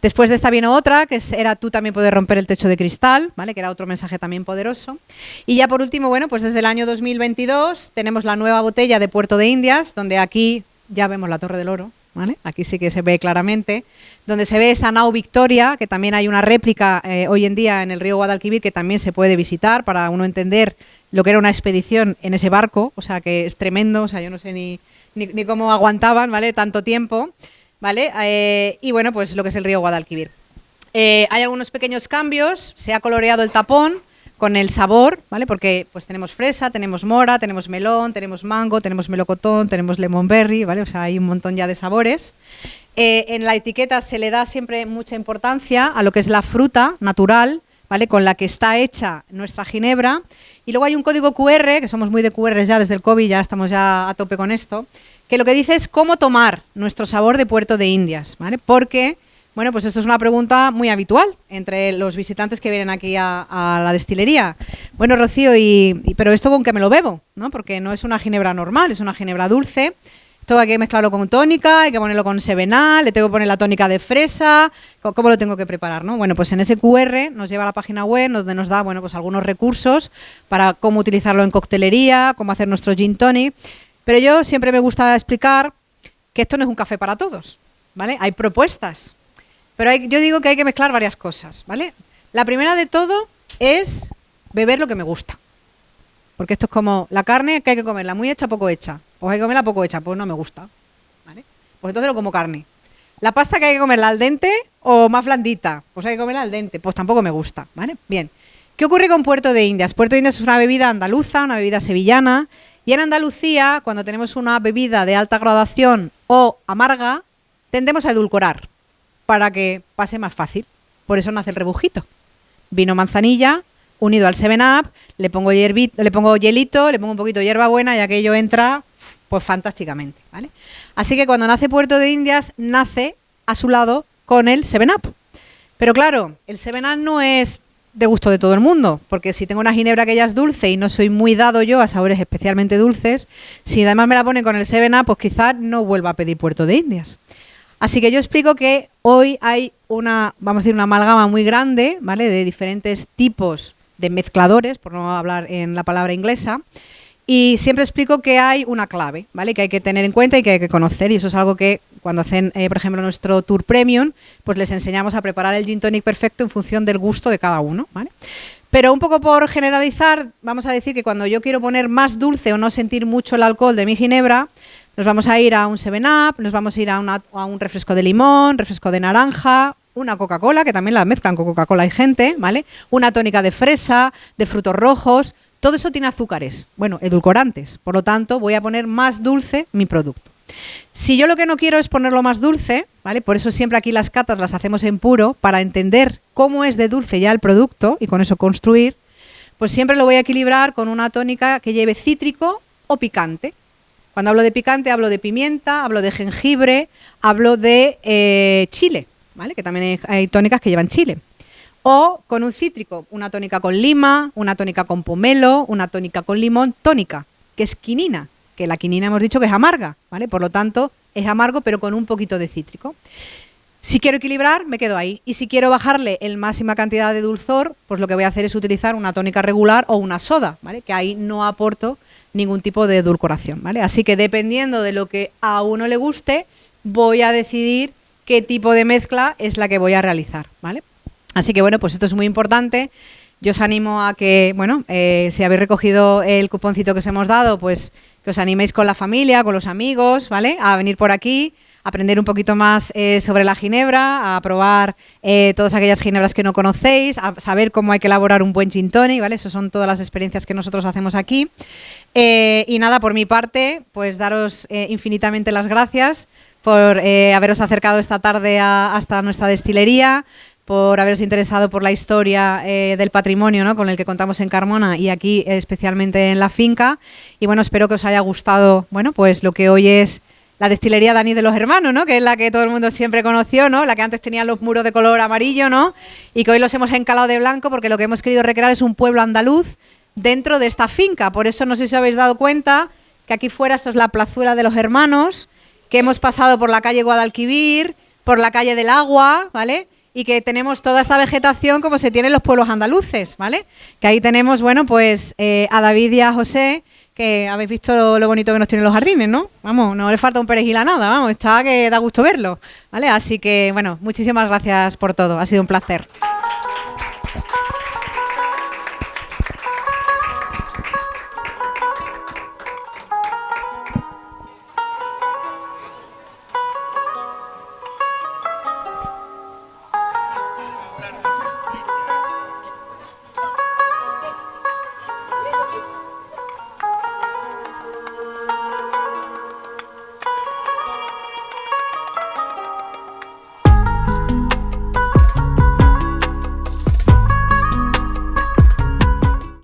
Después de esta vino otra, que era tú también puedes romper el techo de cristal, ¿vale?, que era otro mensaje también poderoso. Y ya por último, bueno, pues desde el año 2022 tenemos la nueva botella de Puerto de Indias, donde aquí ya vemos la Torre del Oro, ¿vale? Aquí sí que se ve claramente, donde se ve esa nao Victoria, que también hay una réplica hoy en día en el río Guadalquivir que también se puede visitar para uno entender lo que era una expedición en ese barco, o sea que es tremendo, o sea yo no sé ni cómo aguantaban, ¿vale?, tanto tiempo, ¿vale? Y bueno, pues lo que es el río Guadalquivir. Hay algunos pequeños cambios, se ha coloreado el tapón con el sabor, ¿vale?, porque pues tenemos fresa, tenemos mora, tenemos melón, tenemos mango, tenemos melocotón, tenemos lemon berry, ¿vale? O sea, hay un montón ya de sabores. En la etiqueta se le da siempre mucha importancia a lo que es la fruta natural, ¿vale?, con la que está hecha nuestra ginebra. Y luego hay un código QR, que somos muy de QR ya desde el COVID, ya estamos ya a tope con esto, que lo que dice es cómo tomar nuestro sabor de Puerto de Indias, ¿vale? Porque, bueno, pues esto es una pregunta muy habitual entre los visitantes que vienen aquí a la destilería. Bueno, Rocío, pero ¿esto con qué me lo bebo?, ¿no? Porque no es una ginebra normal, es una ginebra dulce. esto hay que mezclarlo con tónica, hay que ponerlo con Sevenal, le tengo que poner la tónica de fresa. ¿Cómo lo tengo que preparar, no? Bueno, pues en ese QR nos lleva a la página web donde nos da, bueno, pues algunos recursos para cómo utilizarlo en coctelería, cómo hacer nuestro gin tonic. Pero yo siempre me gusta explicar que esto no es un café para todos, ¿vale? Hay propuestas, pero yo digo que hay que mezclar varias cosas, ¿vale? La primera de todo es beber lo que me gusta. Porque esto es como la carne que hay que comerla muy hecha, poco hecha. Pues hay que comerla poco hecha, pues no me gusta, ¿vale? Pues entonces lo como carne. La pasta que hay que comerla al dente o más blandita, pues hay que comerla al dente, pues tampoco me gusta, ¿vale? Bien. ¿Qué ocurre con Puerto de Indias? Puerto de Indias es una bebida andaluza, una bebida sevillana, y en Andalucía, cuando tenemos una bebida de alta gradación o amarga, tendemos a edulcorar para que pase más fácil. Por eso nace el rebujito. Vino manzanilla, unido al 7-Up, le pongo hielito, le pongo un poquito de hierbabuena y aquello entra pues fantásticamente, ¿vale? Así que cuando nace Puerto de Indias, nace a su lado con el 7-Up. Pero claro, el 7-Up no es de gusto de todo el mundo, porque si tengo una ginebra que ya es dulce y no soy muy dado yo a sabores especialmente dulces, si además me la ponen con el 7-Up, pues quizás no vuelva a pedir Puerto de Indias. Así que yo explico que hoy hay una amalgama muy grande, ¿vale?, de diferentes tipos de mezcladores, por no hablar en la palabra inglesa, y siempre explico que hay una clave, ¿vale?, que hay que tener en cuenta y que hay que conocer, y eso es algo que cuando hacen, por ejemplo, nuestro tour premium, pues les enseñamos a preparar el gin tonic perfecto en función del gusto de cada uno, ¿vale? Pero un poco por generalizar, vamos a decir que cuando yo quiero poner más dulce o no sentir mucho el alcohol de mi ginebra, nos vamos a ir a un 7-Up, nos vamos a ir a un refresco de limón, refresco de naranja, una Coca-Cola, que también la mezclan con Coca-Cola hay gente, ¿vale? Una tónica de fresa, de frutos rojos, todo eso tiene azúcares, bueno, edulcorantes, por lo tanto voy a poner más dulce mi producto. Si yo lo que no quiero es ponerlo más dulce, ¿vale?, por eso siempre aquí las catas las hacemos en puro, para entender cómo es de dulce ya el producto y con eso construir, pues siempre lo voy a equilibrar con una tónica que lleve cítrico o picante. Cuando hablo de picante hablo de pimienta, hablo de jengibre, hablo de chile, ¿vale?, que también hay tónicas que llevan chile. O con un cítrico, una tónica con lima, una tónica con pomelo, una tónica con limón, tónica, que es quinina, que la quinina hemos dicho que es amarga, ¿vale? Por lo tanto, es amargo pero con un poquito de cítrico. Si quiero equilibrar, me quedo ahí. Y si quiero bajarle el máxima cantidad de dulzor, pues lo que voy a hacer es utilizar una tónica regular o una soda, ¿vale?, que ahí no aporto ningún tipo de edulcoración, ¿vale? Así que dependiendo de lo que a uno le guste, voy a decidir qué tipo de mezcla es la que voy a realizar, ¿vale? Así que bueno, pues esto es muy importante. Yo os animo a que, bueno, si habéis recogido el cuponcito que os hemos dado, pues que os animéis con la familia, con los amigos, ¿vale?, a venir por aquí, a aprender un poquito más sobre la ginebra, a probar todas aquellas ginebras que no conocéis, a saber cómo hay que elaborar un buen gin tonic, ¿vale? Esas son todas las experiencias que nosotros hacemos aquí. Y nada, por mi parte, pues daros infinitamente las gracias por haberos acercado esta tarde hasta nuestra destilería, por haberos interesado por la historia del patrimonio, ¿no?, con el que contamos en Carmona y aquí especialmente en la finca. Y bueno, espero que os haya gustado, bueno, pues lo que hoy es la destilería Dani de los Hermanos, ¿no?, que es la que todo el mundo siempre conoció, ¿no?, la que antes tenía los muros de color amarillo, ¿no?, y que hoy los hemos encalado de blanco porque lo que hemos querido recrear es un pueblo andaluz dentro de esta finca. Por eso no sé si os habéis dado cuenta que aquí fuera esto es la plazuela de los Hermanos, que hemos pasado por la calle Guadalquivir, por la calle del Agua, ¿vale?, y que tenemos toda esta vegetación como se tiene en los pueblos andaluces, ¿vale? Que ahí tenemos, bueno, pues a David y a José, que habéis visto lo bonito que nos tienen los jardines, ¿no? Vamos, no le falta un perejil a nada, vamos, está que da gusto verlo, ¿vale? Así que, bueno, muchísimas gracias por todo, ha sido un placer.